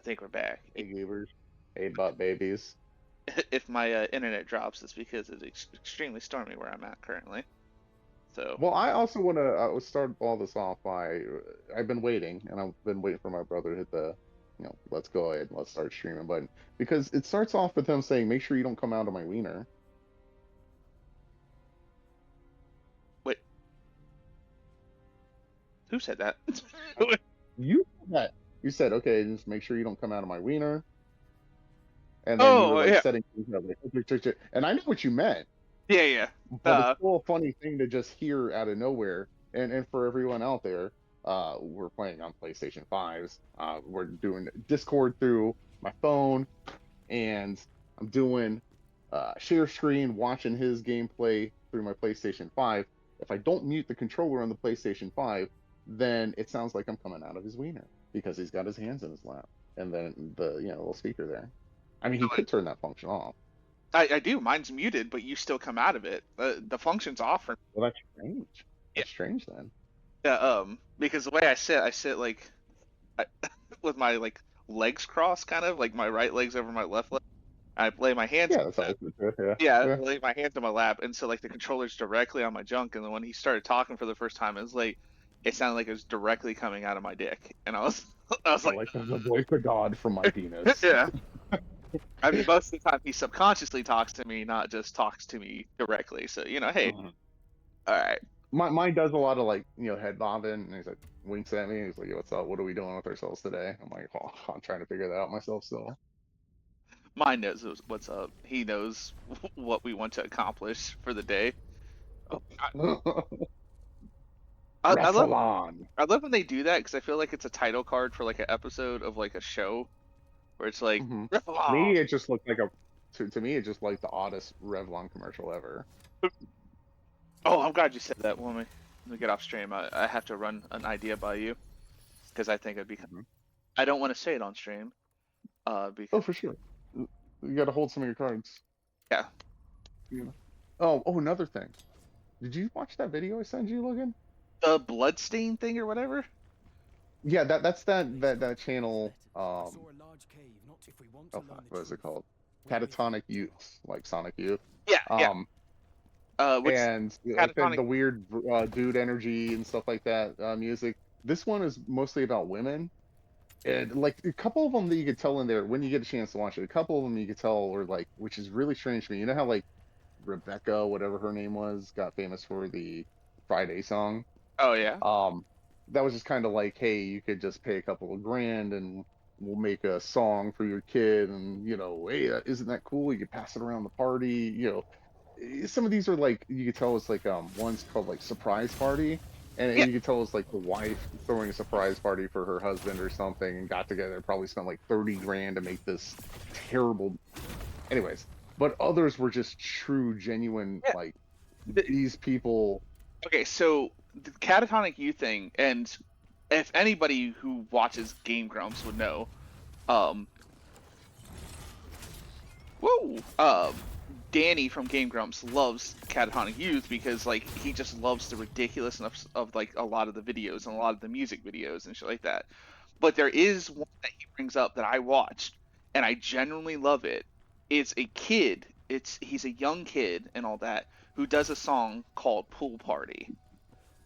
think we're back. Hey Goobers. Hey butt babies. If my internet drops, it's because it's extremely stormy where I'm at currently. So, Well, I also want to start all this off by I've been waiting, and I've been waiting for my brother to hit the, let's go ahead, let's start streaming button because it starts off with him saying, "Make sure you don't come out of my wiener." wait, who said that? I- You said that. You said, "Okay, just make sure you don't come out of my wiener," and then you were Oh, like yeah. setting things up, like, "Tick, tick, tick," and I know what you meant, Yeah, yeah. but it's Uh, still a funny thing to just hear out of nowhere. And for everyone out there, we're playing on PlayStation 5s. We're doing Discord through my phone, and I'm doing share screen, watching his gameplay through my PlayStation 5. If I don't mute the controller on the PlayStation 5, then it sounds like I'm coming out of his wiener because he's got his hands in his lap, and then the little speaker there. I mean, he could turn that function off. I do. Mine's muted, but you still come out of it. The function's off for Well, that's strange. yeah. That's strange then. Yeah, because the way I sit like I, with my like legs crossed, kind of like my right leg's over my left leg. I lay my hands. Yeah, that's always good. Yeah, Yeah, I yeah. lay my hands on my lap, and so like the controller's directly on my junk. And then when he started talking for the first time, it sounded like it was directly coming out of my dick, and I was I was I like, like the voice of God from my penis. yeah. I mean, most of the time he subconsciously talks to me, not just talks to me directly. So hey, Mhm. all right. Mine does a lot of like head bobbing, and he's like winks at me. He's like, "Yo, what's up? What are we doing with ourselves today?" I'm like, "Oh, I'm trying to figure that out myself still." Mine knows what's up. He knows what we want to accomplish for the day. Oh, I love Wrestle on. I love when they do that because I feel like it's a title card for like an episode of like a show where it's like Hmm. To Revlon. me, it just looked like to me, it just like the oddest Revlon commercial ever. Oh, I'm glad you said that. Let me get off stream. I have to run an idea by you because I think it'd be. Mhm. I don't want to say it on stream. Oh, Because for sure. You got to hold some of your cards. yeah, Yeah. Oh, another thing. Did you watch that video I sent you, Logan? the bloodstain thing or whatever. Yeah, that's that channel. Oh, fuck, what is it called? Catatonic Youth, like Sonic Youth. Yeah, yeah. Um, Which and like catatonic. the weird dude energy and stuff like that music. This one is mostly about women, and like a couple of them that you could tell in there when you get a chance to watch it. A couple of them you could tell were like, which is really strange to me. You know how like Rebecca, whatever her name was, got famous for the Friday song. Oh yeah. Um, that was just kind of like, hey, you could just pay a couple of grand and we'll make a song for your kid, and hey, isn't that cool? You could pass it around the party. Some of these are like you could tell it's like one's called like surprise party, and Yeah. you could tell it's like the wife throwing a surprise party for her husband or something, and got together, probably spent like 30 grand to make this terrible. Anyways, but others were just true, genuine, Yeah. like these people. Okay, so the catatonic youth thing, and if anybody who watches Game Grumps would know, um, whoa, Danny from Game Grumps loves catatonic youth because like he just loves the ridiculousness of like a lot of the videos and a lot of the music videos and shit like that. But there is one that he brings up that I watched and I genuinely love it. It's a kid. He's a young kid and all that who does a song called Pool Party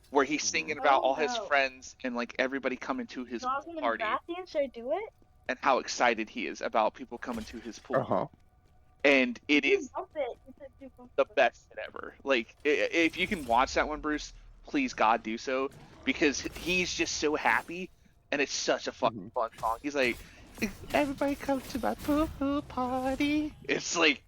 where he's singing Mhm. about Oh all his no. friends and like everybody coming to his So I was pool in party Brathian, should I do it? and how excited he is about people coming to his pool. Uh-huh. And it You is love it. It's a super the best shit ever. Like, if you can watch that one, Bruce, please God do so because he's just so happy and it's such a fucking Hmm. fun song. He's like, everybody come to my pool party. It's like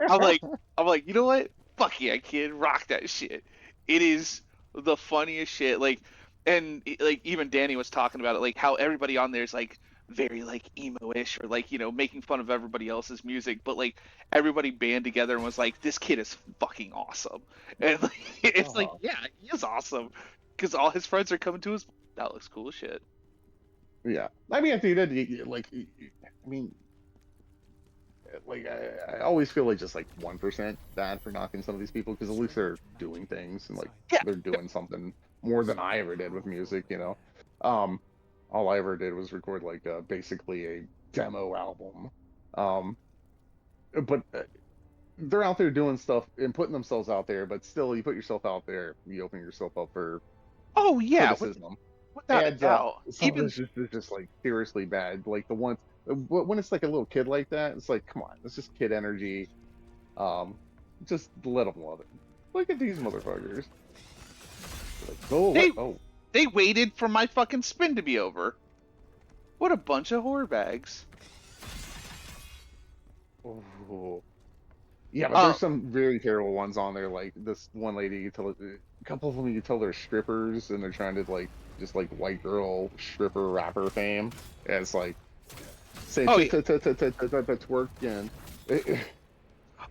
I'm like I'm like, you know what? Fuck yeah, kid, rock that shit. It is the funniest shit. Like, and like even Danny was talking about it, like how everybody on there is like very like emo-ish or like making fun of everybody else's music, but like everybody band together and was like, this kid is fucking awesome, and like, it's like Uh-huh. yeah, he is awesome because all his friends are coming to his. That looks cool as shit. Yeah. I mean, at the end of the day, like, I mean, like, I always feel like just like 1% bad for knocking some of these people because at least they're doing things and like Yeah, they're yeah, doing something more than I ever did with music. Um, all I ever did was record like basically a demo album. Um, but they're out there doing stuff and putting themselves out there, but still, you put yourself out there, you open yourself up for Oh yeah, criticism. without a And doubt. some of Even it's just like seriously bad. Like the ones when it's like a little kid like that, it's like, come on, it's just kid energy. Um, just let them love it. Look at these motherfuckers. Like, oh, they what? Oh, they waited for my fucking spin to be over. What a bunch of whore bags. oh. Yeah, but Uh, there's some very terrible ones on there. Like this one lady, you tell a couple of them, you tell they're strippers and they're trying to like just like white girl stripper rapper fame. And it's like say oh yeah, twerk and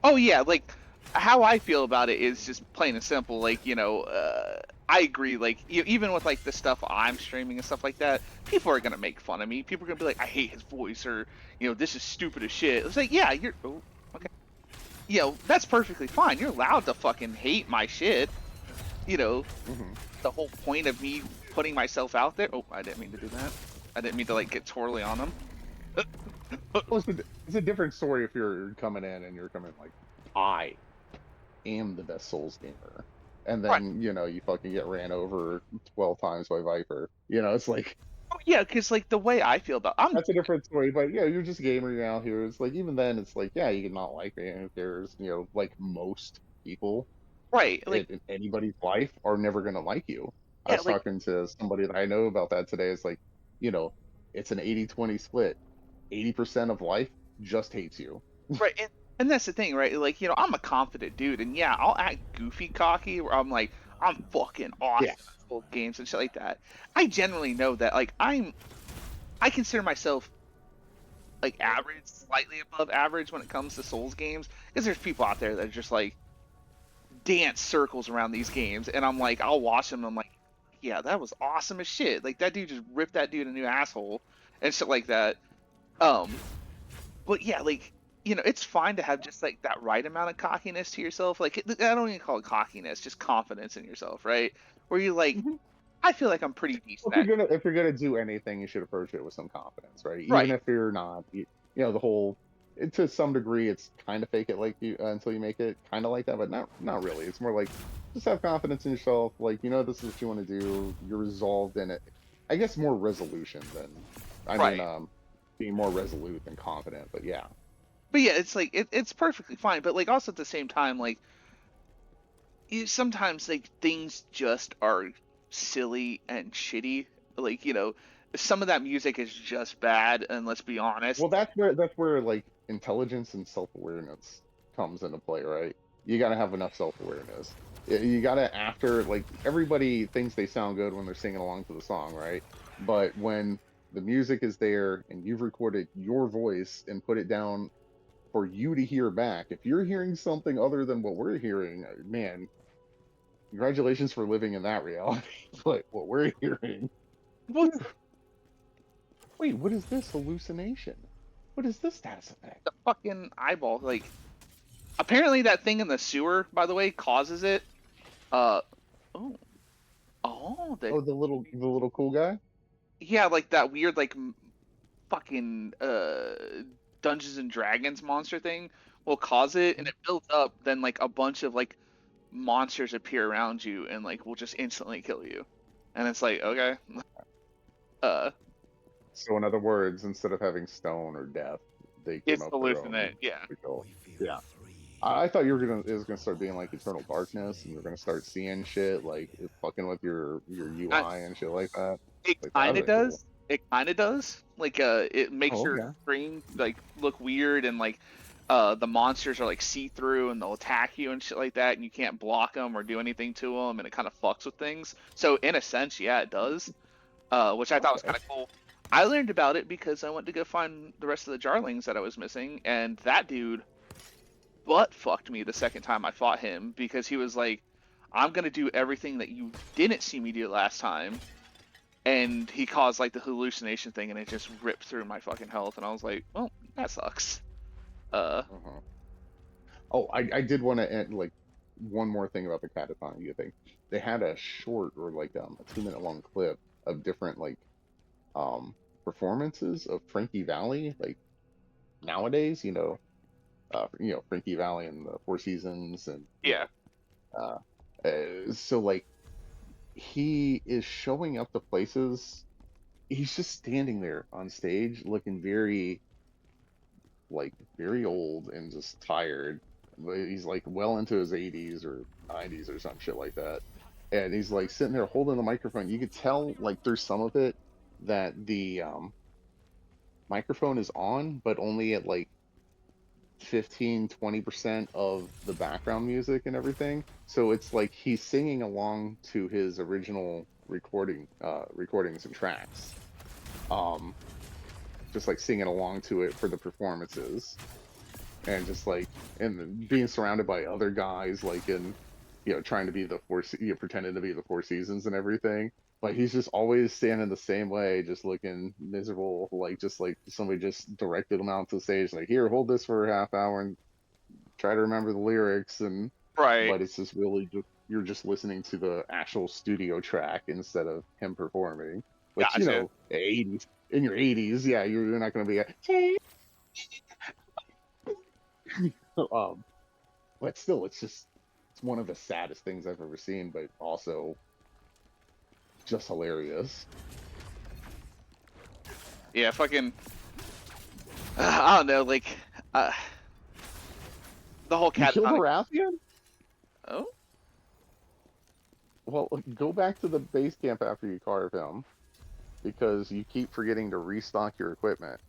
oh yeah. Like how I feel about it is just plain and simple. Like I agree. Like even with like the stuff I'm streaming and stuff like that, people are gonna make fun of me. People are gonna be like, I hate his voice, or this is stupid as shit. It's like, yeah, you're. Oh, okay. That's perfectly fine. You're allowed to fucking hate my shit. You know, Mhm. the whole point of me putting myself out there. Oh, I didn't mean to do that. I didn't mean to like get twirly on them. Well, it's a different story if you're coming in and you're coming like, I am the best Souls gamer. And Right. then, you fucking get ran over 12 times by Viper. It's like, Oh yeah, because like the way I feel about I'm that's a different story. But yeah, you're just a gamer, you're out here. It's like, even then, it's like, yeah, you can not like me. Who cares? Like most people right. Like in anybody's life are never going to like you. I yeah, was like talking to somebody that I know about that today. It's like, you know, it's an 80-20 split. 80% of life just hates you. right. And that's the thing, right? Like I'm a confident dude, and yeah, I'll act goofy, cocky, where I'm like I'm fucking Yeah. awesome at full games and shit like that. I generally know that like I consider myself like average, slightly above average when it comes to Souls games, because there's people out there that are just like dance circles around these games, and I'm like, I'll watch them, and I'm like, yeah, that was awesome as shit. Like that dude just ripped that dude a new asshole and shit like that. Um, but yeah, like it's fine to have just like that right amount of cockiness to yourself. Like I don't even call it cockiness, just confidence in yourself, right? Where you're like, Mhm. I feel like I'm pretty Well, decent at. if you're gonna do anything, you should approach it with some confidence, right? Even Right, if you're not, the whole to some degree, it's kind of fake it like you until you make it, kind of like that, but not really. It's more like just have confidence in yourself. Like this is what you want to do. You're resolved in it. I guess more resolution than, I mean, right. being more resolute than confident. But yeah. But yeah, it's like it's perfectly fine. But like also at the same time, like sometimes like things just are silly and shitty. Like some of that music is just bad, and let's be honest. Well, that's where like intelligence and self-awareness comes into play, right? You got to have enough self-awareness. You got to after like everybody thinks they sound good when they're singing along to the song, right? But when the music is there and you've recorded your voice and put it down for you to hear back, if you're hearing something other than what we're hearing, man, congratulations for living in that reality. But what we're hearing, Well, wait, what is this hallucination? What is this status effect? the fucking eyeball, like apparently that thing in the sewer, by the way, causes it. Uh oh, the Oh, the little cool guy. yeah, like that weird like fucking Dungeons and Dragons monster thing will cause it, and it builds up. Then like a bunch of like monsters appear around you and like will just instantly kill you, and it's like okay, uh, So in other words, instead of having stone or death, they came it's up with their hallucinate. own Yeah. control. Yeah. I thought you were gonna it was gonna start being like Eternal Darkness, and you're gonna start seeing shit like it fucking with your I, UI and shit like that. It Like that kind would of have been cool. does. It kind of does. Like it makes Oh your yeah. screen like look weird, and like the monsters are like see through and they'll attack you and shit like that, and you can't block them or do anything to them, and it kind of fucks with things. So in a sense, yeah, it does. Which I thought was kind Okay. of cool. I learned about it because I went to go find the rest of the Jarlings that I was missing, and that dude butt fucked me the second time I fought him because he was like, "I'm gonna do everything that you didn't see me do last time," and he caused like the hallucination thing, and it just ripped through my fucking health, and I was like, well, that sucks. uh Uh-huh. Oh, I did want to add like one more thing about the Catathon thing. They had a short or like a 2-minute long clip of different like um performances of Frankie Valley, like nowadays, Frankie Valley and the Four Seasons, and Yeah. so like he is showing up to places. He's just standing there on stage, looking very old and just tired. But he's like well into his 80s or 90s or some shit like that. And he's like sitting there holding the microphone. You could tell like there's some of it that the microphone is on, but only at like 15-20% of the background music and everything. So it's like he's singing along to his original recordings and tracks. Um, just like singing along to it for the performances, and just like and being surrounded by other guys like in trying to be pretending to be the Four Seasons and everything, but he's just always standing the same way, just looking miserable, like just like somebody just directed him out to the stage, like, here, hold this for a half hour and try to remember the lyrics. And Right. but it's just really just, you're just listening to the actual studio track instead of him performing, which Gotcha. 80s, in your 80s, yeah, you're not going to be um but still, it's one of the saddest things I've ever seen, but also just hilarious. Yeah. Fucking. I don't know. Like, uh, the whole You killed a catatonic. Rathian? Oh. Well, go back to the base camp after you carve him, because you keep forgetting to restock your equipment.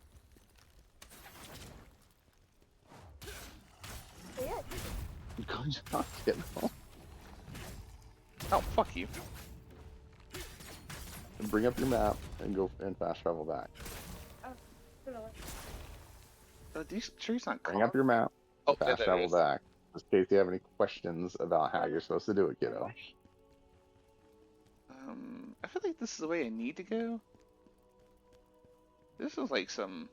So yeah, Good job, kiddo. Oh, fuck you. And bring up your map and go and fast travel back. oh, good lord. These trees not Bring carved. up your map Oh, and fast there it travel is. back. Just in case you have any questions about how you're supposed to do it, kiddo. I feel like this is the way I need to go. This is like some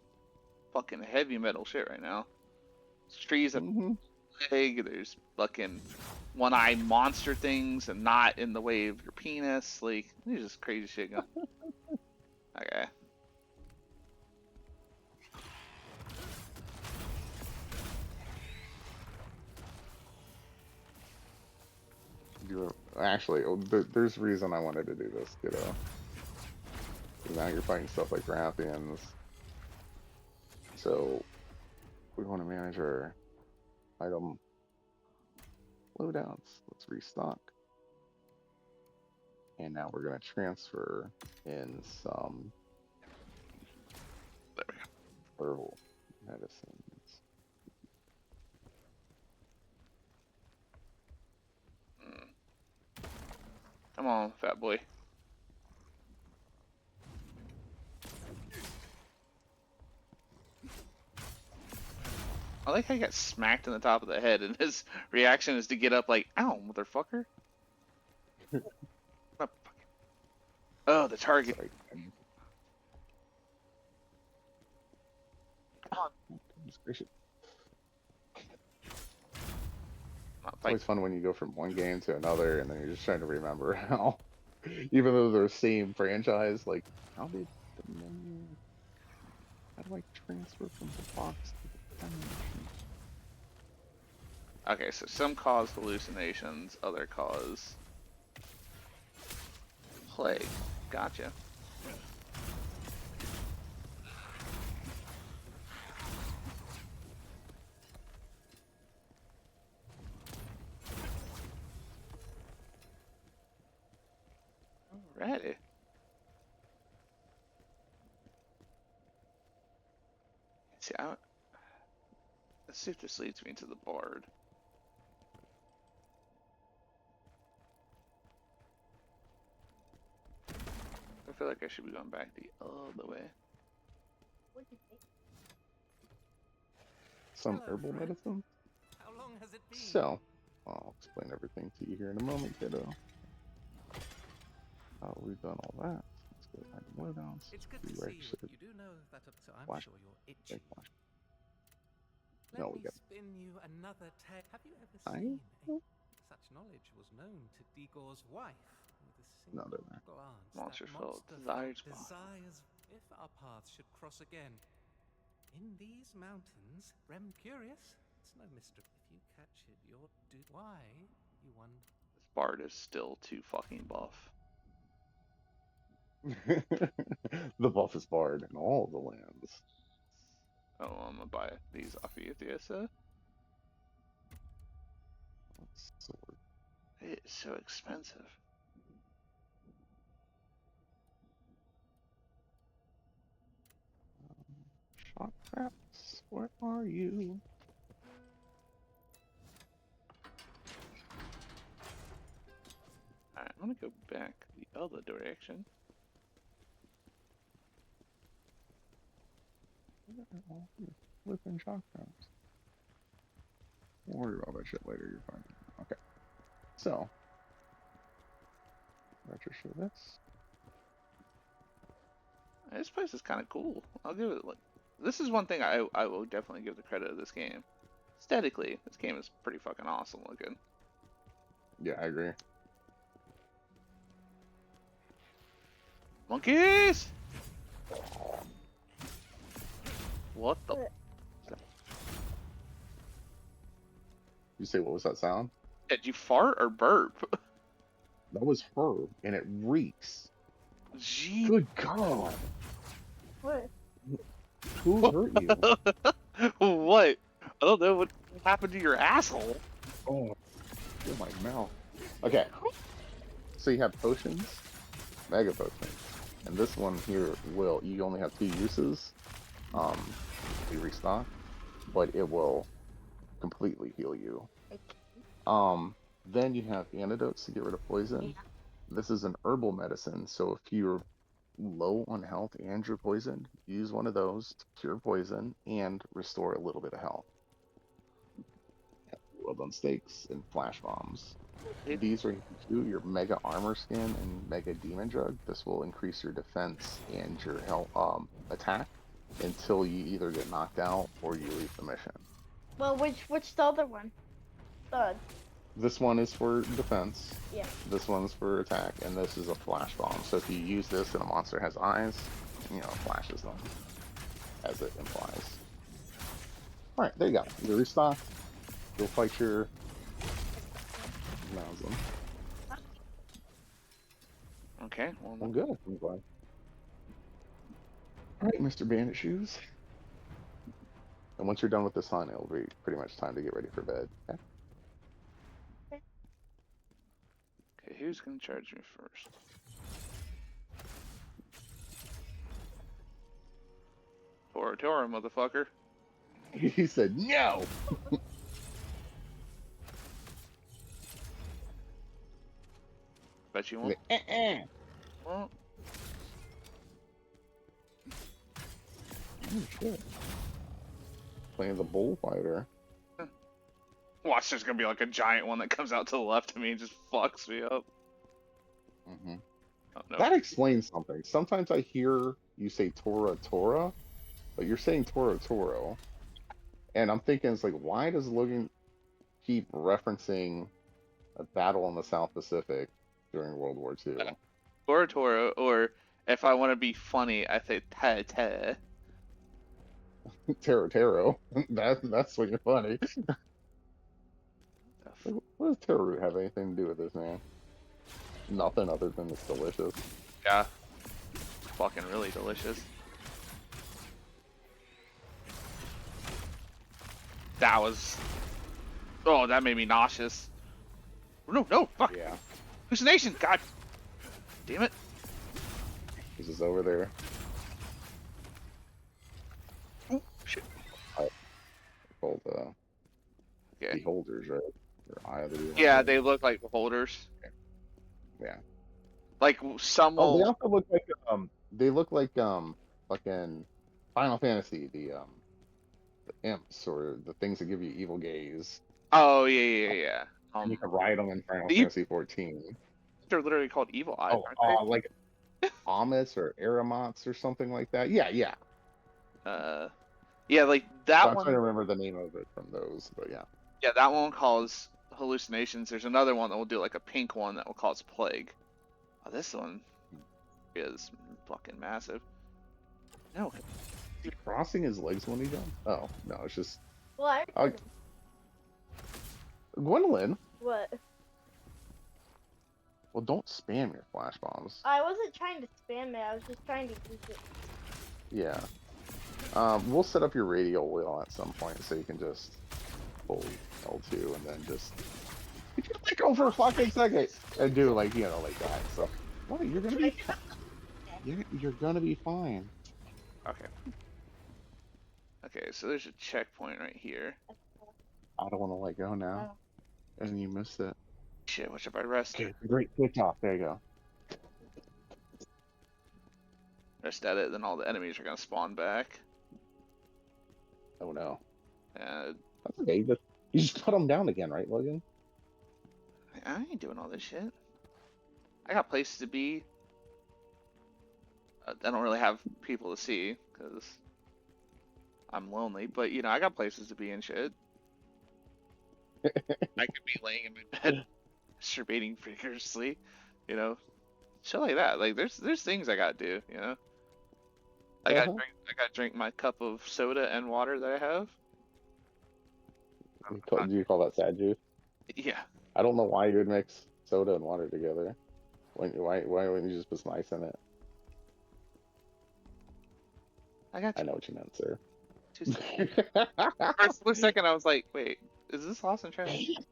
fucking heavy metal shit right now. There's trees that Mm-hmm. leg. There's fucking one-eyed monster things, and not in the way of your penis. Like, there's just crazy shit going. Okay. Actually, there's a reason I wanted to do this, kiddo. 'Cause now you're fighting stuff like Rathians. So we want to manage our item loadouts. Let's restock. And now we're going to transfer in some There we herbal medicines. go. Come on, fat boy. I like how he got smacked in the top of the head, and his reaction is to get up like, ow, motherfucker. Oh, the target. Sorry. Come on. Goodness gracious. Not It's fight. always fun when you go from one game to another and then you're just trying to remember how, even though they're the same franchise, like, how did the menu, how do I transfer from the box to the menu? Okay, so some cause hallucinations, other cause plague. Gotcha. Alrighty. See, let's see if this leads me to the bard. I feel like I should be going back the other way. What'd you think? Some Hello, herbal friend. medicine. How long has it been? So, I'll explain everything to you here in a moment, kiddo. We've done all that. Let's go find the loadouts. It's good to Rewrite see shit. you. You do know that, so I'm Flash. sure you're itching. Flash. Let No, we me got. spin you another tale. Have you ever I. seen such knowledge was known to Digor's wife with a No, single they're not. glance? Monster that felt monster desires felt bond. desires if our paths should cross again. In these mountains, Rem curious? It's no mystery. If you catch it, you're why, you wonder? This bard is still too fucking buff. The buff is barred in all the lands. Oh, I'm gonna buy these off of you, Theosa. Sword. It's so expensive. Shot traps, where are you? Alright, I'm gonna go back the other direction. Flipping shot traps. Don't worry about that shit later, you're fine. Okay. So. Retro show this. This place is kind of cool. I'll give it like. This is one thing I will definitely give the credit of this game. Aesthetically, this game is pretty fucking awesome looking. Yeah, I agree. Monkeys! What the? You say, what was that sound? Did you fart or burp? That was her, and it reeks. Gee. Good God. What? Who hurt you? What? I don't know what happened to your asshole. Oh, in my mouth. Okay. So you have potions, mega potions, and this one here will, you only have 2 uses. You restock, but it will completely heal you. Then you have antidotes to get rid of poison. This is an herbal medicine, so if you're low on health and you're poisoned, use one of those to cure poison and restore a little bit of health. Well done stakes and flash bombs. These are your mega armor skin and mega demon drug. This will increase your defense and your health attack until you either get knocked out or you leave the mission. Well, which the other one? Third. This one is for defense. Yeah. This one's for attack, and this is a flash bomb. So if you use this and a monster has eyes, you know, it flashes them, as it implies. All right, there you go. You restock. You'll fight your Moundsman. Okay, well, I'm good. I'm glad. All right, Mr. Bandit Shoes. And once you're done with this hunt, it'll be pretty much time to get ready for bed. Okay? okay, who's gonna charge me first? Tora, motherfucker. He said no. Bet you won't. Well, Oh shit. Playing the bullfighter. watch, there's gonna be like a giant one that comes out to the left of me and just fucks me up. Mm-hmm. Oh, no. That explains something. Sometimes I hear you say Tora, but you're saying Toro. And I'm thinking, it's like, why does Logan keep referencing a battle in the South Pacific during World War II? Toro, or if I want to be funny, I say ta. Taro. That's when you're funny. Like, what does taro root have anything to do with this, man? Nothing other than it's delicious. Yeah. Fucking really delicious. That was... Oh, that made me nauseous. No, fuck. Yeah. Hallucination, god. Damn it. This is over there. Oh, shit. Called Okay. beholders, right? Or eye of the beholder. Yeah, they look like beholders. Yeah. Like, some Oh, they will... also look like fucking Final Fantasy, the imps or the things that give you evil gaze. Oh, yeah. And you can ride them in Final the- Fantasy 14. They're literally called evil eyes, Oh, aren't they? like Amos or Aramots or something like that. Yeah. Yeah, like that I'm one. trying to remember the name of it from those, but yeah. Yeah, that one calls hallucinations. There's another one that will do like a pink one that will cause plague. Oh, this one is fucking massive. No. Is he crossing his legs when he jumps? Oh, no, it's just... Well, I I- heard him. Gwendolyn, What? well, don't spam your flash bombs. I wasn't trying to spam it. I was just trying to use it. Yeah. We'll set up your radial wheel at some point so you can just hold L2 and then just like go for a fucking second and do like, you know, like that. So, what? You're gonna be, you're gonna be fine. Okay. Okay, so there's a checkpoint right here. I don't want to let go now, and you missed it. Shit, what if I rest? Okay, great kickoff. There you go. Rest at it, then all the enemies are gonna spawn back. Oh no. And That's okay. You just put them down again, right, Logan? I ain't doing all this shit. I got places to be. I don't really have people to see because I'm lonely, but you know, I got places to be and shit. I could be laying in my bed, masturbating vigorously, you know, shit like that. Like there's things I gotta do, you know. I gotta drink my cup of soda and water that I have. Do you call that sad juice? Yeah. I don't know why you would mix soda and water together. Why wouldn't you just put some ice in it? I got I you. know what you meant, sir. 2 seconds. For a split second, I was like, wait, is this Lost in Translation?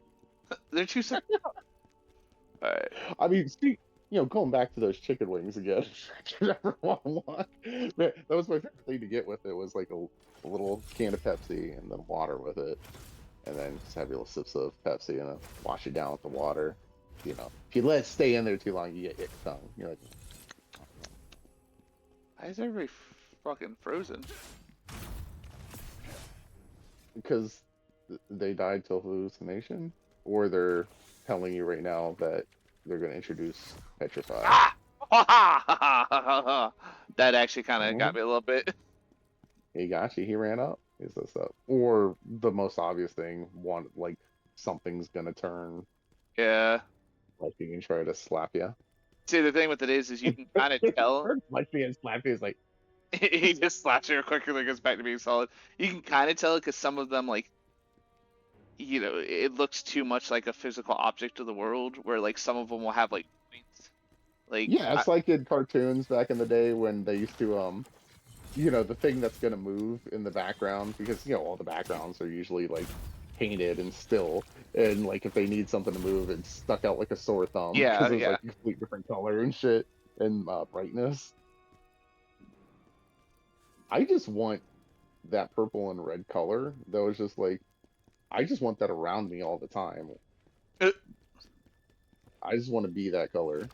They're 2 seconds. Alright. I mean, see, you know, going back to those chicken wings again. Man, that was my favorite thing to get with it was like a little can of Pepsi and then water with it. And then just have your little sips of Pepsi and then wash it down with the water. You know, if you let it stay in there too long, you get ick tongue. You're like, Why is everybody fucking frozen? because they died to hallucination, or they're telling you right now that they're going to introduce petrify. Ah! That actually kind of got me a little bit. He got you. He ran up. Is this up? Or the most obvious thing, one like something's gonna turn. Yeah. Like he can try to slap you. See, the thing with it is you can kind of tell. Like being slapped is like He just slaps you real quick and then goes back to being solid. You can kind of tell because some of them, like, you know, it looks too much like a physical object of the world, where like some of them will have like points. Like yeah, it's like in cartoons back in the day when they used to you know, the thing that's gonna move in the background, because you know all the backgrounds are usually like painted and still, and like if they need something to move, it's stuck out like a sore thumb. Yeah, because it's yeah. like a complete different color and shit and brightness. I just want that purple and red color that was just like, I just want that around me all the time. I just want to be that color.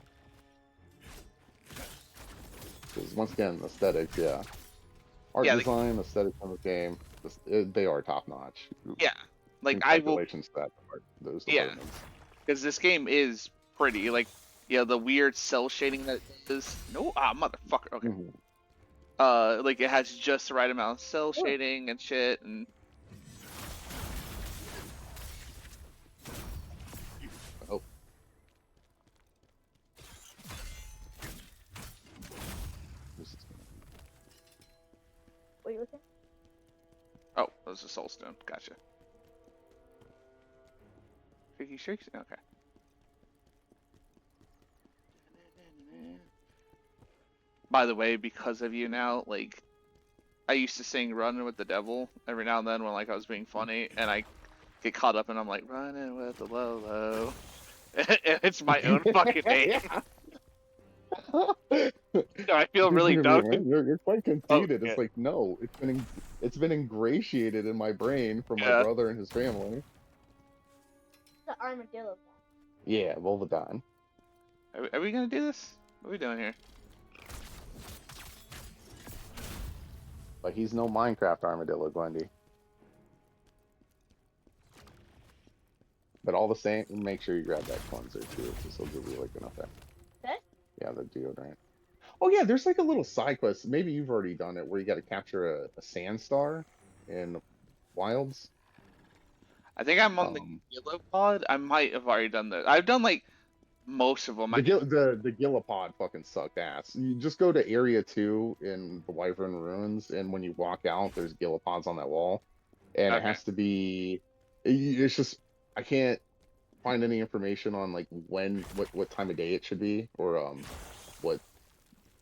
Because once again, aesthetics, yeah. Art design, aesthetics in the game, they are top notch. Yeah, like I will. Congratulations to that part, those Yeah, departments. because this game is pretty. Like, yeah, the weird cell shading that it is. No, motherfucker. Okay. Like it has just the right amount of cell shading and shit, and What are you looking? oh, that was a soul stone. Gotcha. Shaky shakes. Okay. By the way, because of you now, like, I used to sing "Running with the Devil" every now and then when like I was being funny, and I get caught up and I'm like "Running with the Lolo," and it's my own fucking name. I feel really dumb. You're quite conceited. yeah. It's like, no, it's been ingratiated in my brain from my brother and his family. The armadillo. Yeah, Volvodon. Are we gonna do this? What are we doing here? But he's no Minecraft armadillo, Glendy. But all the same, make sure you grab that cleanser too, because he'll give you like enough. Okay. Yeah, the deodorant. Oh yeah, there's like a little side quest. Maybe you've already done it, where you got to capture a sand star in Wilds. I think I'm on the yellow pod. I might have already done that. I've done like most of them. The Gillipod fucking sucked ass. You just go to Area 2 in the Wyvern Ruins, and when you walk out, there's Gillipods on that wall, and it Okay. has to be. It's just I can't find any information on like what time of day it should be, or what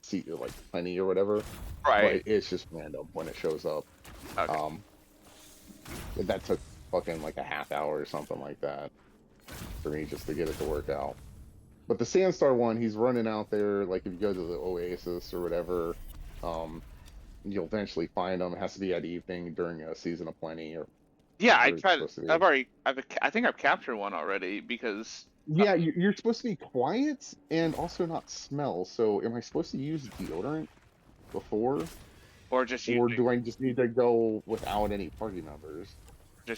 seat like plenty or whatever. Right. But it's just random when it shows up. Okay. That took fucking like a half hour or something like that for me just to get it to work out. But the Sandstar one, he's running out there. Like if you go to the Oasis or whatever, you'll eventually find him. It has to be at evening during a season of plenty, or Yeah, I whatever it's tried. supposed to be. I think I've captured one already because. Yeah, you're supposed to be quiet and also not smell. So am I supposed to use deodorant before, Or just or do I just need to go without any party members?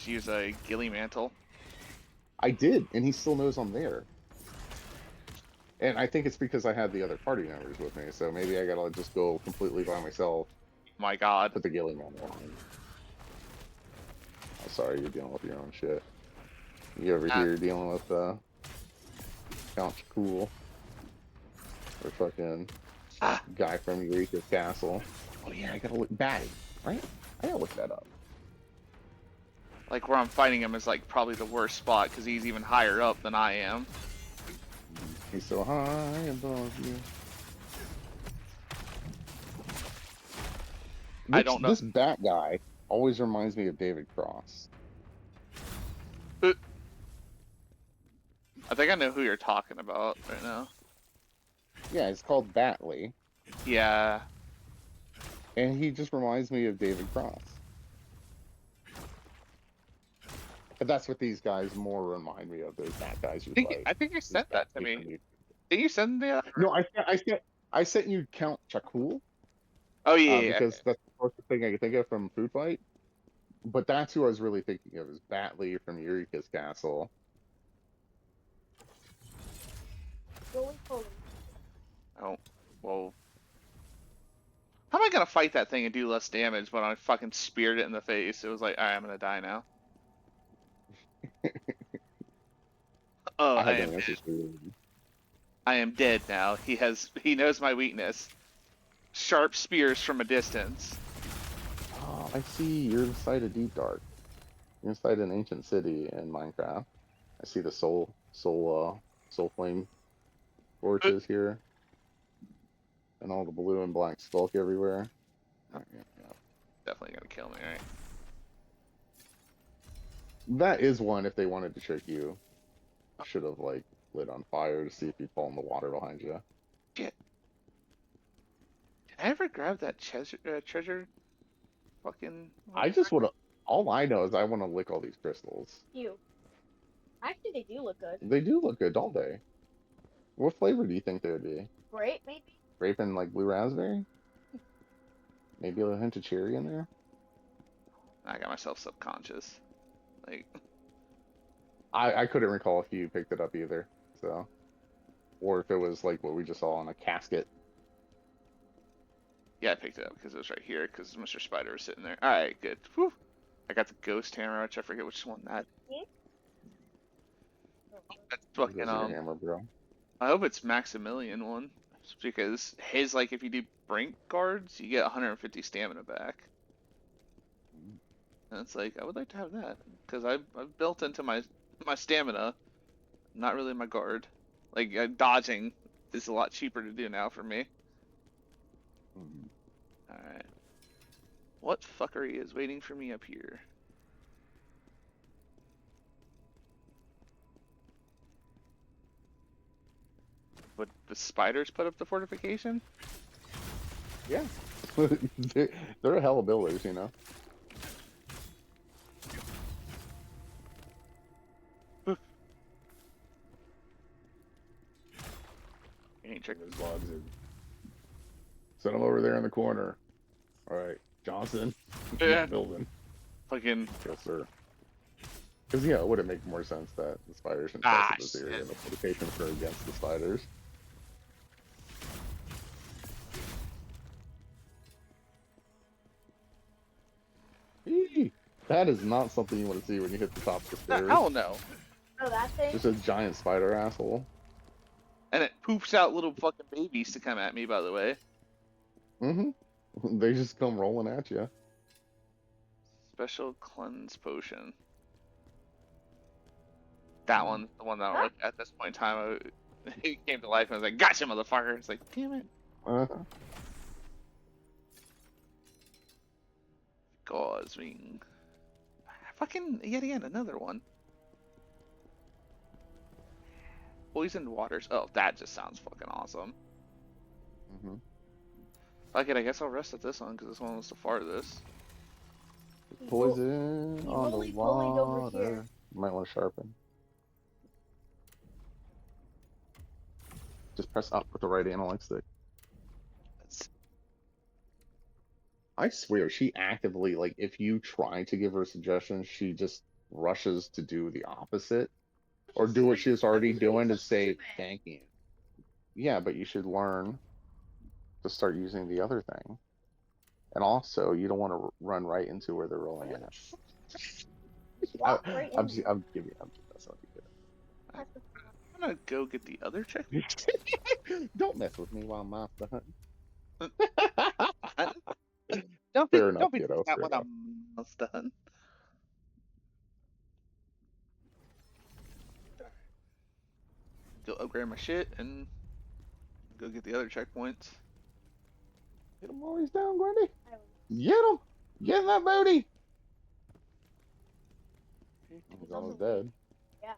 use a ghillie mantle. I did, and he still knows I'm there. And I think it's because I had the other party members with me, so maybe I gotta just go completely by myself. My God. Put the ghillie mantle on. Oh, sorry, you're dealing with your own shit. You over here dealing with Count Cool, or fucking guy from Eureka's Castle. Oh yeah, I gotta look batty, right? I gotta look that up. Like where I'm fighting him is like probably the worst spot because he's even higher up than I am. He's so high above you. I don't know. This bat guy always reminds me of David Cross. I think I know who you're talking about right now. Yeah, it's called Batley, Yeah. and he just reminds me of David Cross. But that's what these guys more remind me of. Those bat guys you fight. I think you sent that to me. Did you send that? No, I sent you Count Chakul. Oh yeah, because that's the first thing I could think of from Food Fight. But that's who I was really thinking of, is Batley from Eureka's Castle. Oh, well. How am I gonna fight that thing and do less damage when I fucking speared it in the face? It was like, alright, I'm gonna die now. Oh, I am dead. I am dead now. He knows my weakness. Sharp spears from a distance. Oh, I see. You're inside a Deep Dark. You're inside an ancient city in Minecraft. I see the soul flame torches here, and all the blue and black skulk everywhere. Oh, yeah. Definitely gonna kill me, right? That is one. If they wanted to trick you, should have like lit on fire to see if you'd fall in the water behind you. Shit. Did I ever grab that treasure? Fucking. I just want to. All I know is I want to lick all these crystals. Actually, they do look good. They do look good, don't they? What flavor do you think they would be? Grape, maybe? Grape and like blue raspberry? Maybe a hint of cherry in there? I got myself subconscious. Like. I couldn't recall if you picked it up either, so. Or if it was like what we just saw on a casket. Yeah, I picked it up because it was right here because Mr. Spider was sitting there. Alright, good. Whew. I got the ghost hammer, which I forget which one that. That's fucking Hammer, bro. I hope it's Maximilian one. Because his, like, if you do brink guards, you get 150 stamina back. And it's like, I would like to have that. Because I've built into my stamina, not really my guard. Like, dodging is a lot cheaper to do now for me. Alright. What fuckery is waiting for me up here? Would the spiders put up the fortification? Yeah. They're a hell of builders, you know? Ain't tricking. Those logs are... Set them over there in the corner. Alright, Johnson. Yeah. Building. Fucking. Yes, sir. Because, yeah, it would have made more sense that the spiders infested this area and the fortifications were against the spiders. Eee, that is not something you want to see when you hit the top of the stairs. Hell no. Oh, that thing? Just a giant spider asshole. poops out little fucking babies to come at me. By the way, They just come rolling at you. special cleanse potion. That one, the one that like, at this point in time, it came to life and I was like, "Gotcha, motherfucker!" It's like, damn it. Gauze-wing. Fucking yet again another one. Poisoned waters. Oh, that just sounds fucking awesome. Fuck it, I guess I'll rest at this one because this one was the farthest. Poison he on the roly-polied over water. here. Might want to sharpen. Just press up with the right analog stick. That's... I swear, she actively, like, if you try to give her suggestions, she just rushes to do the opposite. Or do what she was already doing to say thank you. Yeah, but you should learn to start using the other thing. And also, you don't want to run right into where they're rolling at. Walk right I'm into giving you that's not good. I'm gonna go get the other check. Don't mess with me while I'm monster hunting. Don't Fair enough, be kiddo, that fair when enough. I'm almost done. Go upgrade my shit and go get the other checkpoints. Get him while he's down, Grundy. Get him! Get in that booty! He's almost dead. Yeah.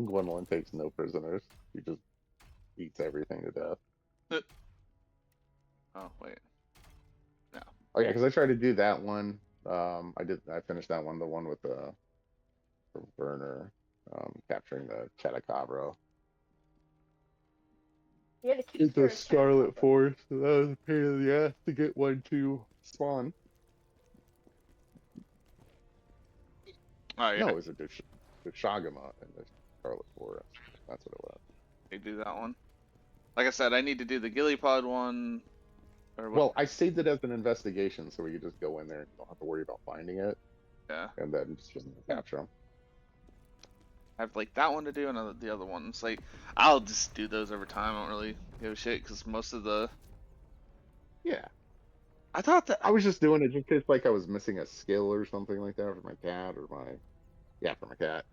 Gwendolyn takes no prisoners. She just eats everything to death. Oh wait. No. Oh yeah, because I tried to do that one. I finished that one, the one with the burner, capturing the Catacabra. You had to It's capture the a Scarlet Catacabra. Force. So that was a pain in the ass to get one to spawn. Oh yeah. No, it was the Shagama and the Scarlet Forest. That's what it was. They do that one. Like I said, I need to do the Gillypod one. Or what? Well, I saved it as an investigation, so we could just go in there and don't have to worry about finding it, Yeah. and then just capture them. I have like that one to do and the other ones. Like I'll just do those over time. I don't really give a shit because most of the. Yeah. I thought that I was just doing it just because, like, I was missing a skill or something like that for my cat or for my cat.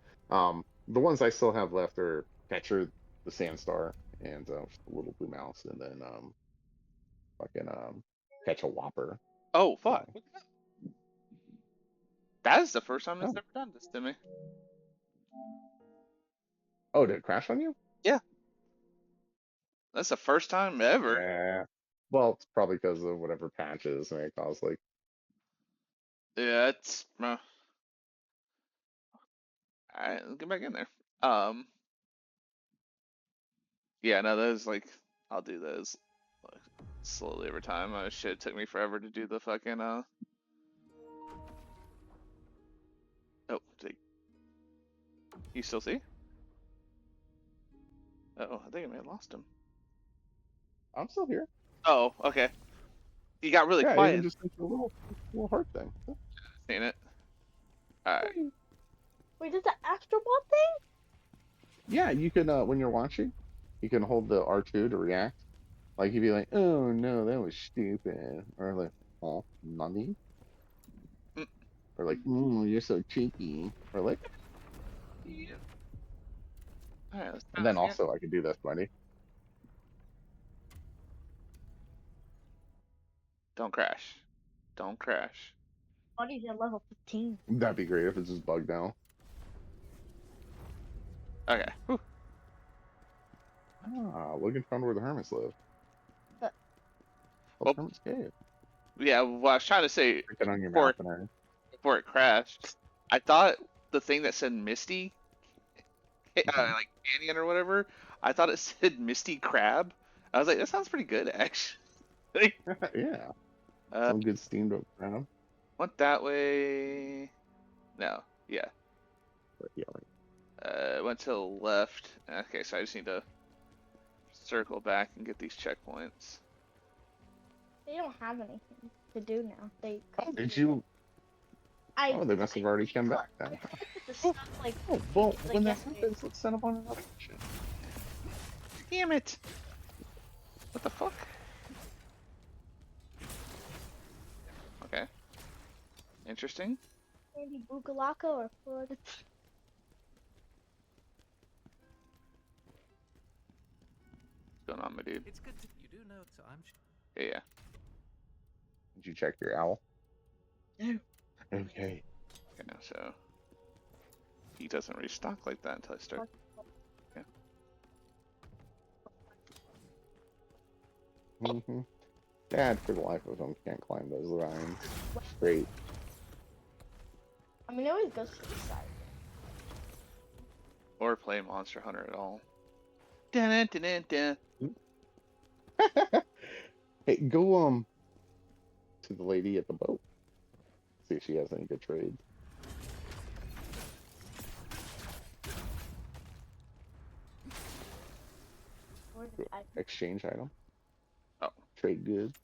The ones I still have left are Catcher the Sandstar and a little blue mouse, and then catch a whopper. Oh fuck! That is the first time it's Oh. ever done this to me. Oh, did it crash on you? Yeah. That's the first time ever. Yeah. Well, it's probably because of whatever patches may cause like. Yeah, it's. Alright, let's get back in there. Yeah, no, those like I'll do those like, slowly over time. Shit took me forever to do the fucking Oh, you still see? Oh, I think I may have lost him. I'm still here. Oh, okay. You got really Yeah, quiet. even just like a little heart thing. Seen it. Alright. Wait, does the astrobot thing? Yeah, you can when you're watching, you can hold the R2 to react. Like you'd be like, "Oh no, that was stupid," or like, "Oh, nani," or like, "You're so cheeky," or like. Yeah. Alright, let's try And then this again. also I could do this, buddy. Don't crash. Don't crash. Buddy's at level 15. That'd be great if it's just bugged now. Okay. Whew. Looking found where the hermits live. Uh, Well, the hermits cave. Yeah, well, I was trying to say Freaking on your Before- map and everything. before it crashed, I thought the thing that said Misty, like Canyon or whatever, I thought it said Misty Crab. I was like, that sounds pretty good, actually. Yeah, uh, some good steamed up crab. went that way. No, yeah. But yeah, like, Went to the left. Okay, so I just need to circle back and get these checkpoints. They don't have anything to do now. They. did you? I. Oh, they must have already come back then. The stuff like. Oh, well, Like when that yesterday. happens, let's set up on another mission. Damn it! What the fuck? Okay. Interesting. Maybe Bukalaka or Florida. What's going on, my dude? It's good to you do know, so I'm Yeah, yeah. Did you check your owl? No. Okay. Okay, so he doesn't restock like that until I start. Mm-hmm. Dad, for the life of him, can't climb those lines straight. I mean, it always goes to the side. Or play Monster Hunter at all. Dun, dun, dun, dun. Hey, go to the lady at the boat. See if she has any good trades. Where did I? Exchange item. Oh. Trade goods.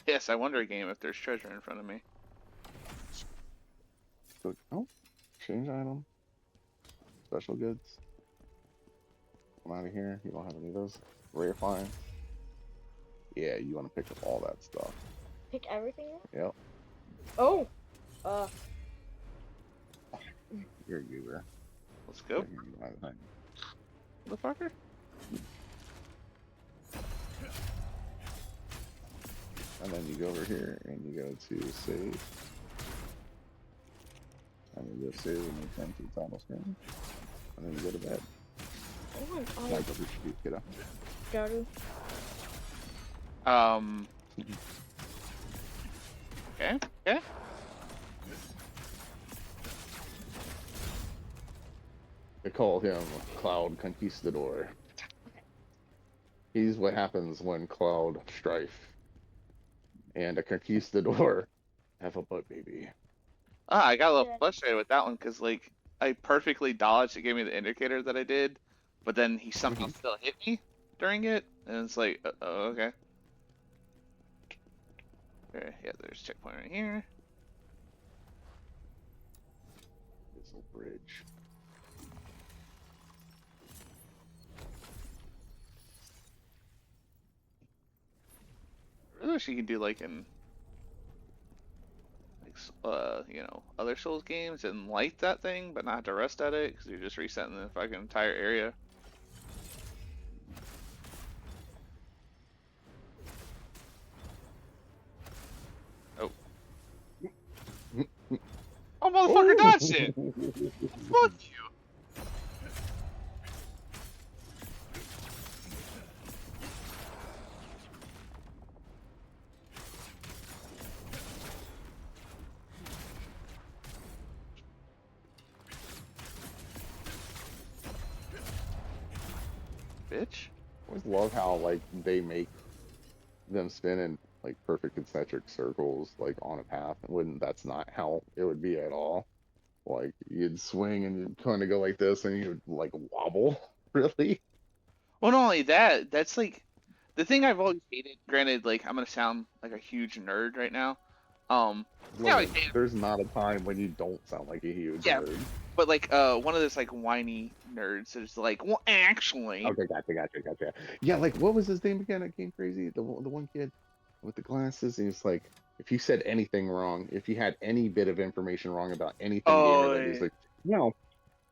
Yes, I wonder game if there's treasure in front of me. Oh, exchange item. Special goods. Come out of here. You don't have any of those. Rare finds. Yeah, you want to pick up all that stuff. Pick everything up? Yep. Oh! You're a goober. Let's go, motherfucker. And then you go over here and you go to save. And you go save and you come to the title screen. And then you go to bed. Oh, Like what we should do, kiddo. Garu. Okay, okay. They call him Cloud Conquistador. He's what happens when Cloud Strife and a Conquistador have a butt baby. Ah, I got a little Yeah. frustrated with that one because, like, I perfectly dodged. It gave me the indicator that I did, but then he somehow still hit me during it, and it's like, oh, okay. Okay, yeah, there's a checkpoint right here. This little bridge. I really wish you could do like in, like, you know, other Souls games and light that thing, but not have to rest at it because you're just resetting the fucking entire area. Oh. Oh, motherfucker, dodged it! Fuck you! Bitch. I always love how like they make them spin in like perfect concentric circles like on a path when that's not how it would be at all. Like you'd swing and you'd kind of go like this and you'd like wobble really. Well, not only that, that's like the thing I've always hated. Granted, like I'm gonna sound like a huge nerd right now. Yeah, Look, there's not a time when you don't sound like a huge Yeah. nerd. but like one of those like whiny nerds that's like, well, actually, Okay, gotcha. Yeah, like what was his name again? That came crazy. The one kid with the glasses. And he's like, if you said anything wrong, if you had any bit of information wrong about anything Oh, gamer, that he's like, no,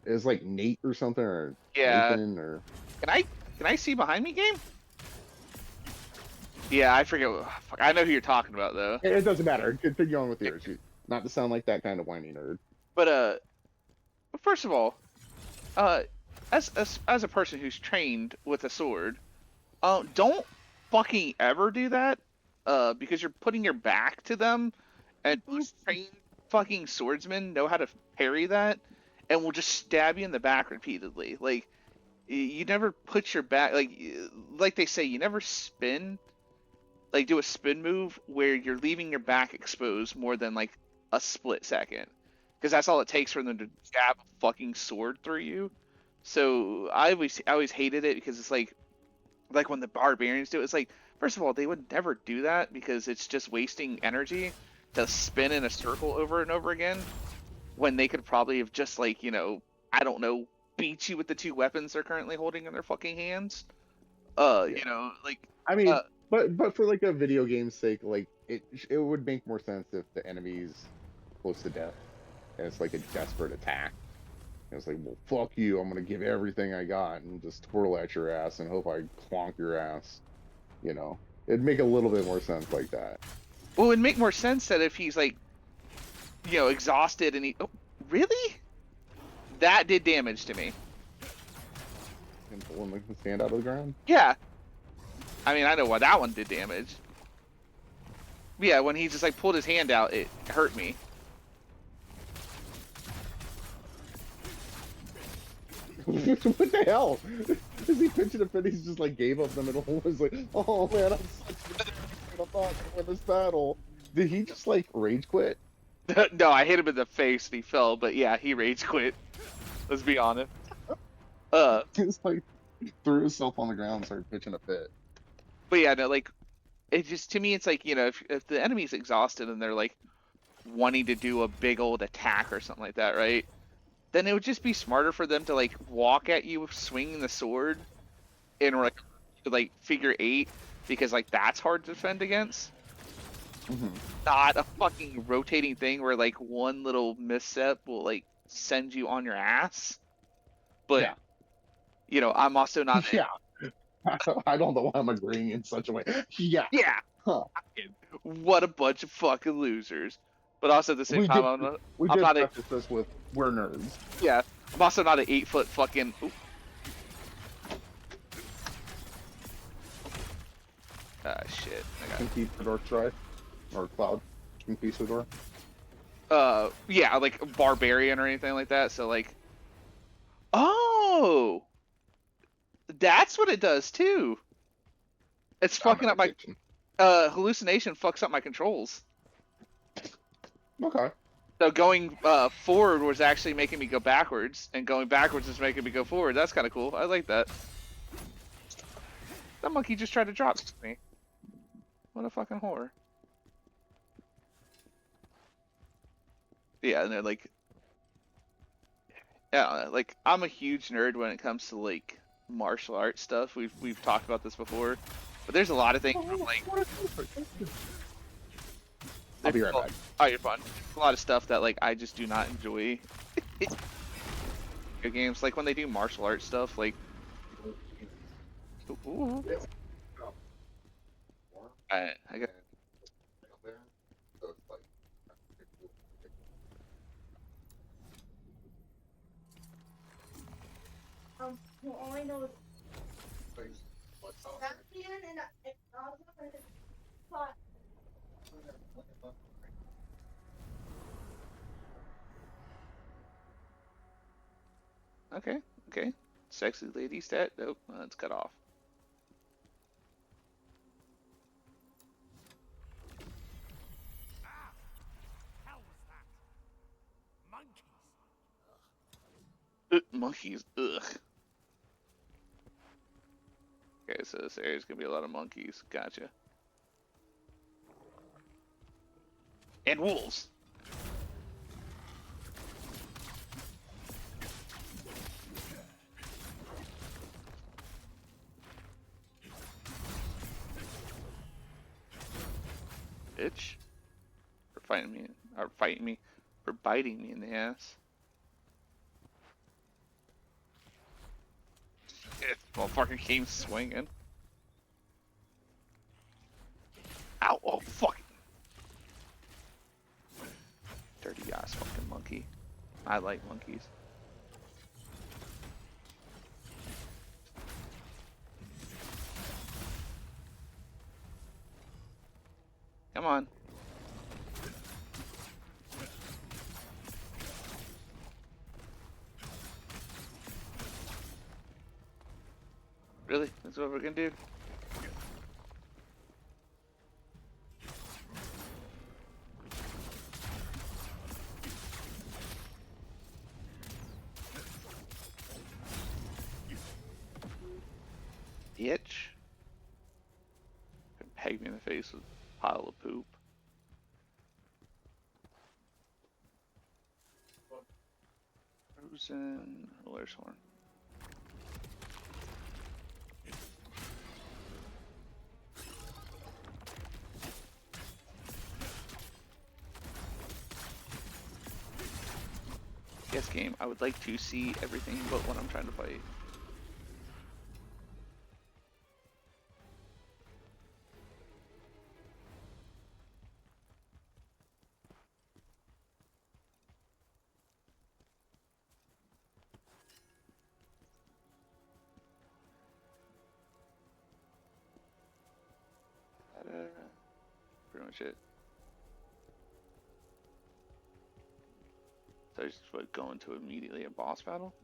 it's like Nate or something or yeah. Nathan or. Can I see behind me, game? Yeah, I forget. Fuck, I know who you're talking about though. It doesn't matter. Continue on with yours. Not to sound like that kind of whiny nerd. But first of all, as a person who's trained with a sword, don't fucking ever do that. Because you're putting your back to them, and most trained fucking swordsmen know how to parry that, and will just stab you in the back repeatedly. Like, you never put your back, like they say, you never spin, like do a spin move where you're leaving your back exposed more than like a split second, because that's all it takes for them to stab a fucking sword through you. So I always hated it because it's like when the barbarians do it, it's like, first of all, they would never do that because it's just wasting energy to spin in a circle over and over again when they could probably have just, like, you know, I don't know, beat you with the 2 weapons they're currently holding in their fucking hands. Yeah. You know, like I mean, but for like a video game's sake, like it would make more sense if the enemy's close to death and it's like a desperate attack. And it's like, well, fuck you, I'm gonna give everything I got and just twirl at your ass and hope I clonk your ass. You know, it'd make a little bit more sense like that. well, it'd make more sense that if he's like, you know, exhausted and he. Oh, really? That did damage to me. And pulling like the stand out of the ground. Yeah. I mean, I know why that one did damage. Yeah, when he just like pulled his hand out, it hurt me. What the hell? Is he pitching a fit? He's just like gave up in the middle. Was like, oh man, I'm such a I thought to win this battle. Did he just like rage quit? No, I hit him in the face and he fell, but yeah, he rage quit. Let's be honest. He's like threw himself on the ground and started pitching a fit. But yeah, no, like, it just, to me, it's like, you know, if the enemy's exhausted and they're like wanting to do a big old attack or something like that, right? Then it would just be smarter for them to like walk at you swinging the sword in like figure 8, because like that's hard to defend against. Not a fucking rotating thing where like one little misstep will like send you on your ass. But Yeah. you know, I'm also not. Yeah. I don't know why I'm agreeing in such a way. Yeah. Yeah. Huh. What a bunch of fucking losers. But also at the same We time, did, we I'm did not practice this with we're nerds. yeah, I'm also not an 8-foot fucking. Oop. Ah, shit. I got. Compete for Dark Stride or Cloud. Compete for Door. Yeah, like barbarian or anything like that. So like, oh, that's what it does too. It's fucking up my hallucination. Fucks up my controls. Okay. So going forward was actually making me go backwards, and going backwards is making me go forward. That's kind of cool. I like that. That monkey just tried to drop me. What a fucking whore. Yeah, and they're like, yeah, like I'm a huge nerd when it comes to like martial arts stuff. We've talked about this before, but there's a lot of things I'm like. I'll be right back. Oh, you're fine. A lot of stuff that like I just do not enjoy. Video games, like when they do martial arts stuff, like. Ooh. I got. Well, all I know is that can and also pot. Okay, okay. Sexy lady stat. Nope, that's cut off. Hell was that? Monkeys. Monkeys. Ugh. Okay, so this area's gonna be a lot of monkeys. Gotcha. And wolves. Bitch. For fighting me, or fighting me, for biting me in the ass. Shit, motherfucker came swinging. Ow! Oh fuck! Dirty ass fucking monkey. I like monkeys. Come on. Really? That's what we're gonna do? Bitch. Peg me in the face with a pile of poop. Khazan. Where's Horn? Yes, game. I would like to see everything but what I'm trying to fight. Pretty much it. So I just would go into immediately a boss battle.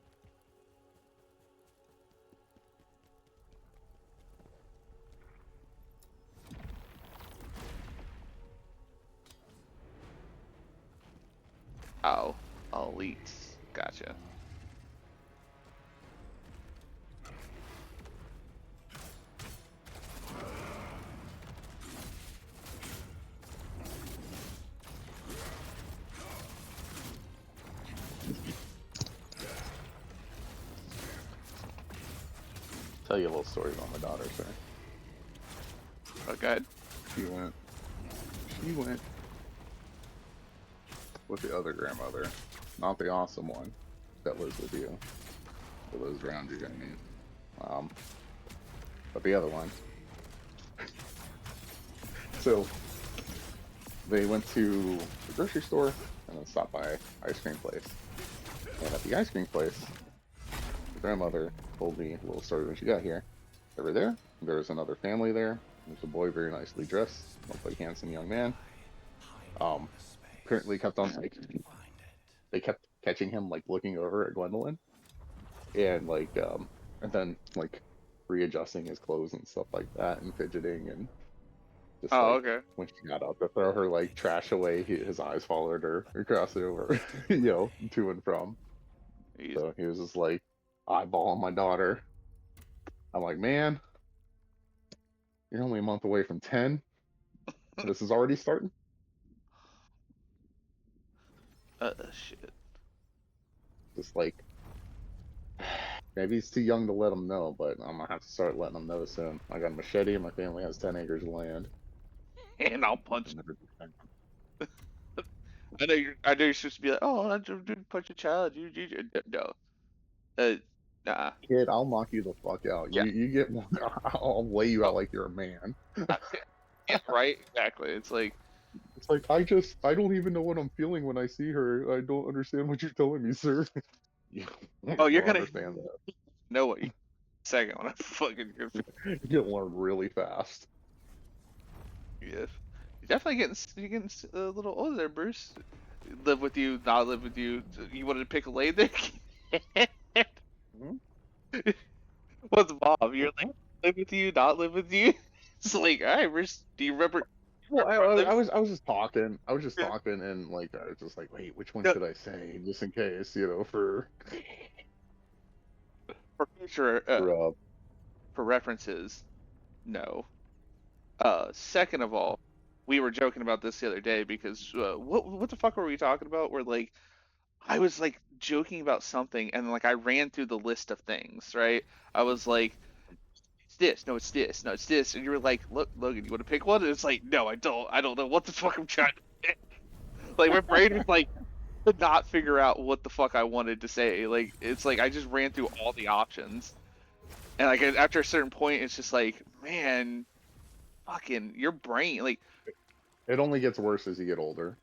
Oh, elites. Gotcha. Tell you a little story about my daughter, sir. Oh, good. She went with the other grandmother, not the awesome one that lives with you, that lives around you, I mean. But the other one. So they went to the grocery store and then stopped by ice cream place. And at the ice cream place, the grandmother told me a little story when she got here. They were there. There was another family there. There's a boy very nicely dressed, looked like a handsome young man. Apparently kept on like they kept catching him like looking over at Gwendolyn, and like and then like readjusting his clothes and stuff like that, and fidgeting, and just Oh, like okay. when she got up to throw her like trash away, his eyes followed her across it over, you know, to and from. He's, So he was just like eyeballing my daughter. I'm like, man, you're only a month away from 10. This is already starting. shit. Just like maybe he's too young to let him know, but I'm gonna have to start letting him know soon. I got a machete, and my family has 10 acres of land. And I'll punch. I know you're supposed to be like, oh, I didn't punch a child. No. Nah. Kid, I'll knock you the fuck out. Yeah. You get, I'll lay you Oh, out like you're a man. yeah. Right. Exactly. It's like, It's like I don't even know what I'm feeling when I see her. I don't understand what you're telling me, sir. You oh, you're don't gonna understand that. know what you second when I fucking go. You learn really fast. Yes. You're getting a little older there, Bruce. Live with you, not live with you. You wanted to pick a lane there? Hmm? What's Bob? You're like, live with you, not live with you? It's like, alright, Bruce, do you remember? Well, Live? I was just talking. I was just talking, and like I was just like, wait, which one No, should I say, just in case, you know, for for future, for for references, no. Second of all, we were joking about this the other day because what the fuck were we talking about? Where like I was like joking about something and like I ran through the list of things, right? I was like, it's this, no, it's this, no, it's this, and you were like, look, Logan, you want to pick one? And it's like, no, I don't know what the fuck I'm trying to pick. Like my brain was like could not figure out what the fuck I wanted to say. Like it's like I just ran through all the options, and like after a certain point, it's just like, man, fucking your brain, it only gets worse as you get older.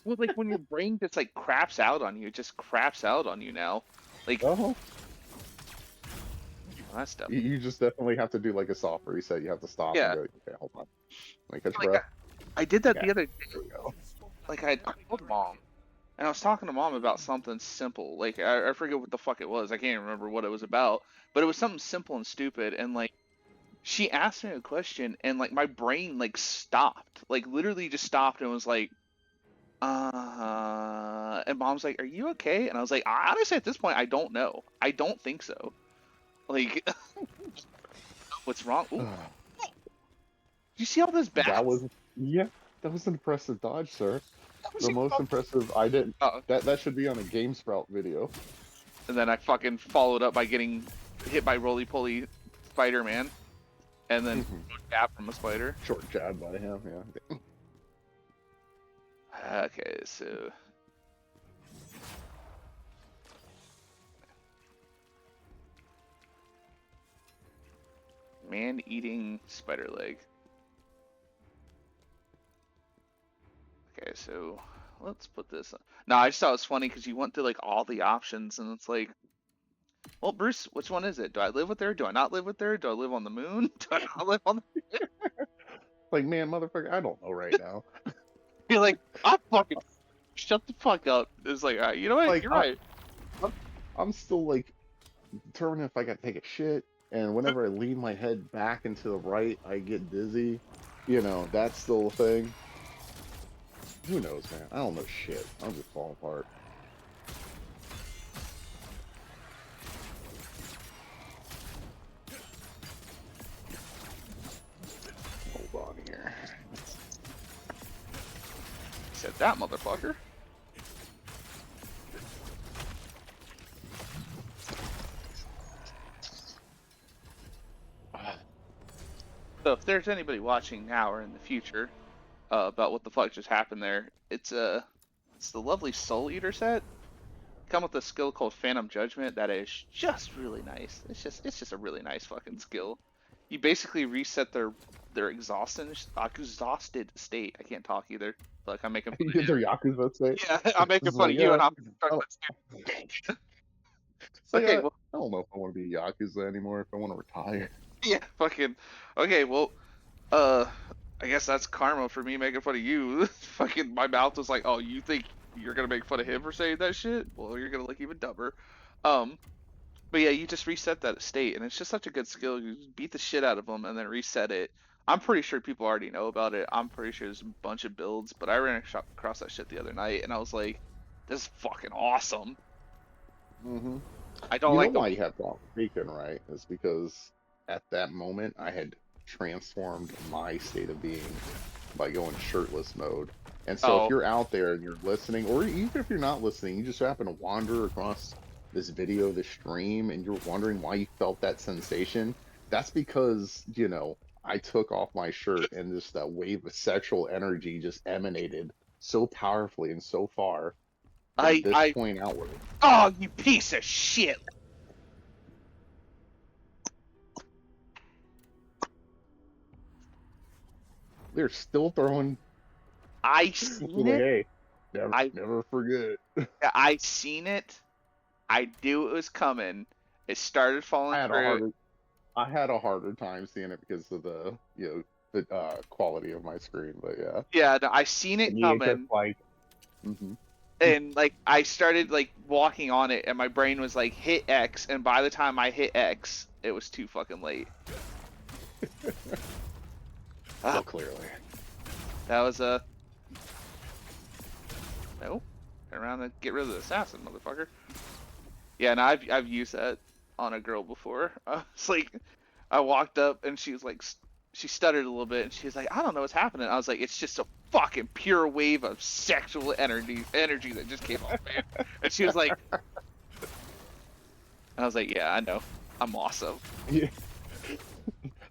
like when your brain just like craps out on you, it just craps out on you now. Like Oh, that stuff. you just definitely have to do like a soft reset. You have to stop and Yeah, go, okay, hold on, let me catch like your breath. I did that Okay, the other day. there we go. Like I told mom, and I was talking to mom about something simple. Like I forget what the fuck it was. I can't remember what it was about, but it was something simple and stupid. And like she asked me a question, and like my brain like stopped, like literally just stopped and was like, and mom's like, "Are you okay?" And I was like, "Honestly, at this point, I don't know. I don't think so. Like, what's wrong? Ooh, you see all those That bats? was yeah, that was an impressive dodge, sir. That was The most incredible. impressive. I didn't. Oh, That should be on a Game Sprout video. and then I fucking followed up by getting hit by Roly Poly Spider-Man, and then jab from a spider. Short jab by him, yeah. Okay, so man-eating spider leg. Okay, so let's put this on. No, I just thought it was funny because you went through like all the options, and it's like, well, Bruce, which one is it? Do I live with her? Do I not live with her? Do I live on the moon? Do I not live on the Like, man, motherfucker, I don't know right now. You're like, I fucking shut the fuck up. It's like, you know what? Like, You're right. I'm still like determining if I gotta take a shit, and whenever I lean my head back into the right, I get dizzy. You know, that's still a thing. Who knows, man? I don't know shit. I'm just falling apart. Hold on here. Said that motherfucker. So if there's anybody watching now or in the future about what the fuck just happened there, it's the lovely Soul Eater set. Come with a skill called Phantom Judgment that is just really nice. It's just a really nice fucking skill. You basically reset their exhausted state. I can't talk either. Like I'm making fun of You're you. their Yakuza state? Yeah, I'm making It's fun like, of you, yeah. and I'm Oh. It's like, okay. I Well, don't know if I want to be Yakuza anymore, if I want to retire. yeah, fucking okay. Well, I guess that's karma for me making fun of you. Fucking my mouth was like, oh, you think you're gonna make fun of him for saying that shit? Well, you're gonna look even dumber. But yeah, you just reset that state, and it's just such a good skill. You just beat the shit out of them and then reset it. I'm pretty sure people already know about it. I'm pretty sure there's a bunch of builds, but I ran across that shit the other night, and I was like, this is fucking awesome. Mm-hmm. I don't You like know why you have Donald Bacon, right? Is because at that moment I had transformed my state of being by going shirtless mode. And so Oh. if you're out there and you're listening, or even if you're not listening, you just happen to wander across this video, this stream, and you're wondering why you felt that sensation, that's because, you know, I took off my shirt and just that wave of sexual energy just emanated so powerfully and so far from this point outward. Oh, you piece of shit! They're still throwing. I seen Like, it. hey, never forget. I seen it. I knew it was coming. It started falling through. I had a harder time seeing it because of the the quality of my screen, but yeah. Yeah, no, I seen it coming. Like, and like I started like walking on it, and my brain was like hit X, and by the time I hit X, it was too fucking late. So clearly. That was a no. Turn around and get rid of the assassin, motherfucker. Yeah, and I've used that on a girl before. It's like I walked up and she was like, she stuttered a little bit, and she was like, I don't know what's happening. I was like, it's just a fucking pure wave of sexual energy that just came off, man. And she was like, and I was like, yeah, I know, I'm awesome. Yeah.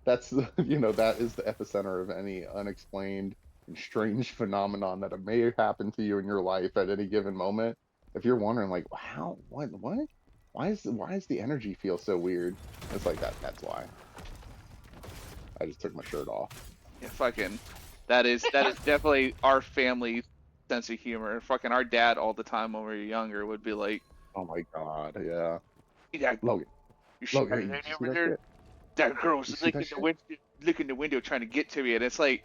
That's that is the epicenter of any unexplained and strange phenomenon that may happen to you in your life at any given moment. If you're wondering, like, how, what, why is the energy feel so weird? It's like that. That's why. I just took my shirt off. Yeah, fucking, that is definitely our family sense of humor. Fucking our dad all the time when we were younger would be like, Oh my god, yeah. yeah, Logan, you see Logan, that you lady see over that there? shit? That girl's You see licking that the shit? window trying to get to me, and it's like,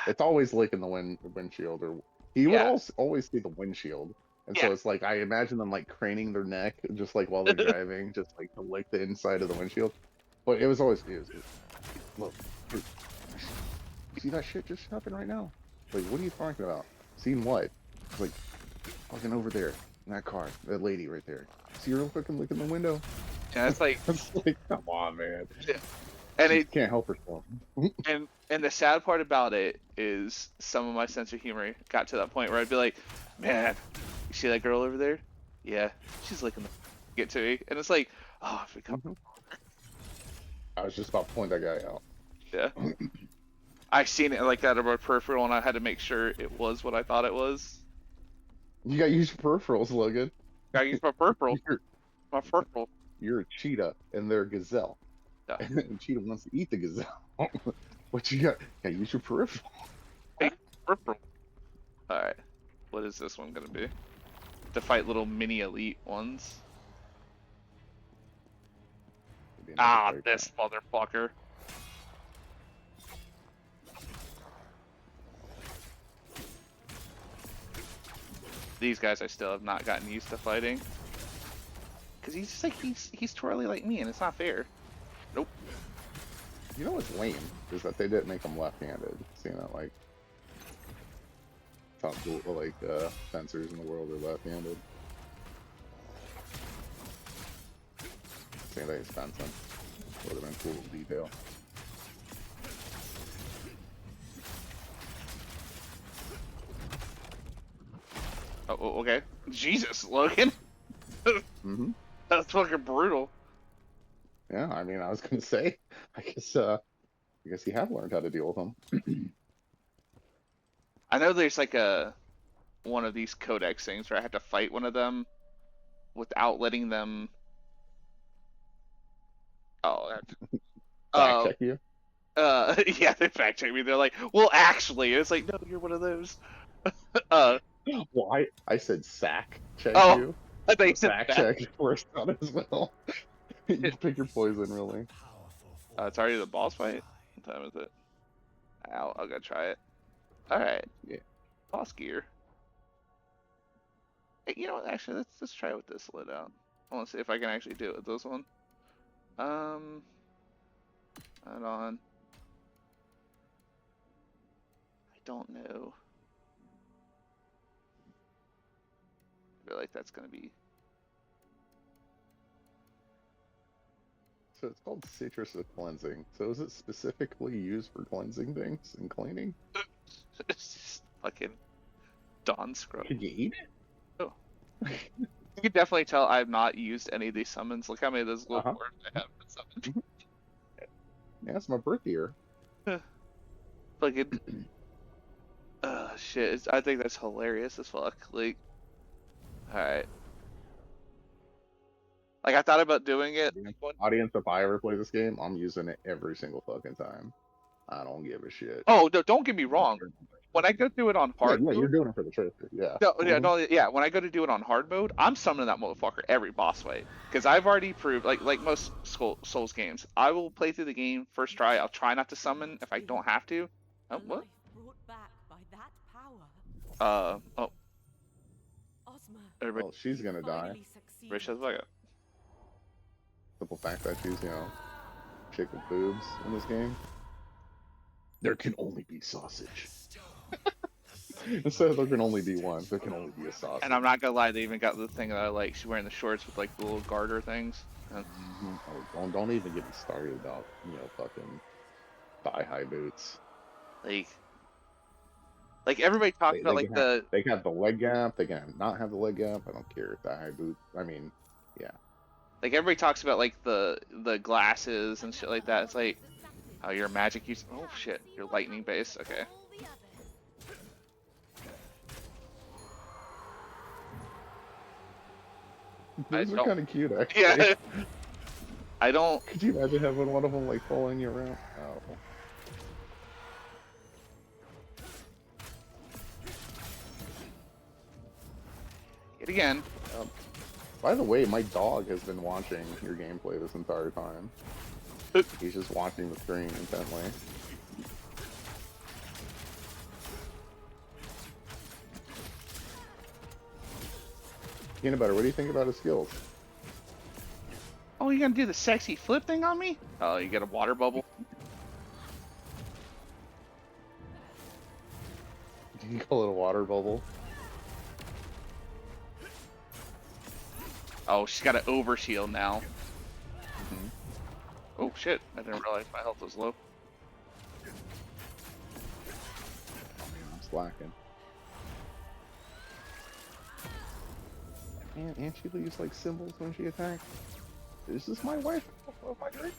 It's always licking the windshield, or he would yeah. always see the windshield. And Yeah. so it's like I imagine them like craning their neck just like while they're driving, just like to lick the inside of the windshield. But it was always look, dude, you see that shit just happened right now? Like, what are you talking about? Seen what? It's like fucking over there in that car, that lady right there. See her fucking licking the window? Yeah, it's like, It's like, come on, man. yeah. And She it can't help herself. and the sad part about it is some of my sense of humor got to that point where I'd be like, man, you see that girl over there? Yeah, she's licking get to me, and it's like, oh, if we come, I was just about to point that guy out. yeah. I seen it like that on my peripheral, and I had to make sure it was what I thought it was. You got to use your peripherals, Logan. Gotta use my peripheral. You're, My peripheral. you're a cheetah, and they're a gazelle. Yeah. And cheetah wants to eat the gazelle. But you got to use your peripheral. Hey, peripheral. All right. What is this one gonna be? To fight little mini elite ones. Ah, this motherfucker. These guys I still have not gotten used to fighting. Cause he's just like he's twirly like me, and it's not fair. Nope. You know what's lame is that they didn't make them left-handed. Seeing that like top fencers in the world are left-handed. Seeing that he's fencing would have been cool detail. Oh, okay. Jesus, Logan. Mm-hmm. That's fucking brutal. Yeah, I mean, I was gonna say, I guess you have learned how to deal with them. I know there's like one of these codex things where I have to fight one of them without letting them. Oh, Fact check you. yeah, they fact check me. They're like, well, actually, it's like, no, you're one of those. Well, I said sack check Oh, you. I thought you said Fact that. check first out as well. You pick your poison, really. It's already the boss fight. What time is it? I'll go try it. All right. Yeah. Boss gear. Hey, you know what? Actually, let's try it with this lid out. I want to see if I can actually do it with this one. Hold on. I don't know. I feel like that's gonna be. So it's called citrus of cleansing. So is it specifically used for cleansing things and cleaning? It's just fucking Dawn Scrub. Could you eat it? Oh. You can definitely tell I've not used any of these summons. Look how many of those little dwarves I have been summoned. Yeah, it's my birth year. Fucking. Shit. I think that's hilarious as fuck. Like, alright. Like, I thought about doing it. Audience, if I ever play this game, I'm using it every single fucking time. I don't give a shit. Oh, no, don't get me wrong. When I go through it on hard Yeah, mode, you're doing it for the trophy. Yeah. no, yeah, no, yeah. When I go to do it on hard mode, I'm summoning that motherfucker every boss fight because I've already proved, like most Souls games, I will play through the game first try. I'll try not to summon if I don't have to. Oh, what? Brought back by that power. Oh, Ozma everybody, Well, she's gonna die. finally succeeded. Rich has like a. Simple fact that she's, chick with boobs in this game. There can only be sausage. Instead of there can only be one, there can only be a sausage. And I'm not gonna lie, they even got the thing that I like. She's wearing the shorts with like the little garter things. Oh, don't even get me started about, fucking thigh-high boots. Like everybody talks about They like can the. They can have the leg gap. They can not have the leg gap. I don't care. Thigh-high boot. I mean, yeah. Like everybody talks about like the glasses and shit like that. It's like, oh, you're a magic use. Oh shit, you're lightning based. Okay. Those are kind of cute, actually. Yeah. I don't. Could you imagine having one of them like following you around? Oh. It again. By the way, my dog has been watching your gameplay this entire time. He's just watching the screen intently. Peanut Butter, what do you think about his skills? Oh, you gonna do the sexy flip thing on me? Oh, you get a water bubble. You call it a water bubble? Oh, she's got an overshield now. Oh shit! I didn't realize my health was low. I'm slacking. And she leaves like symbols when she attacks. This is my wife of my dreams.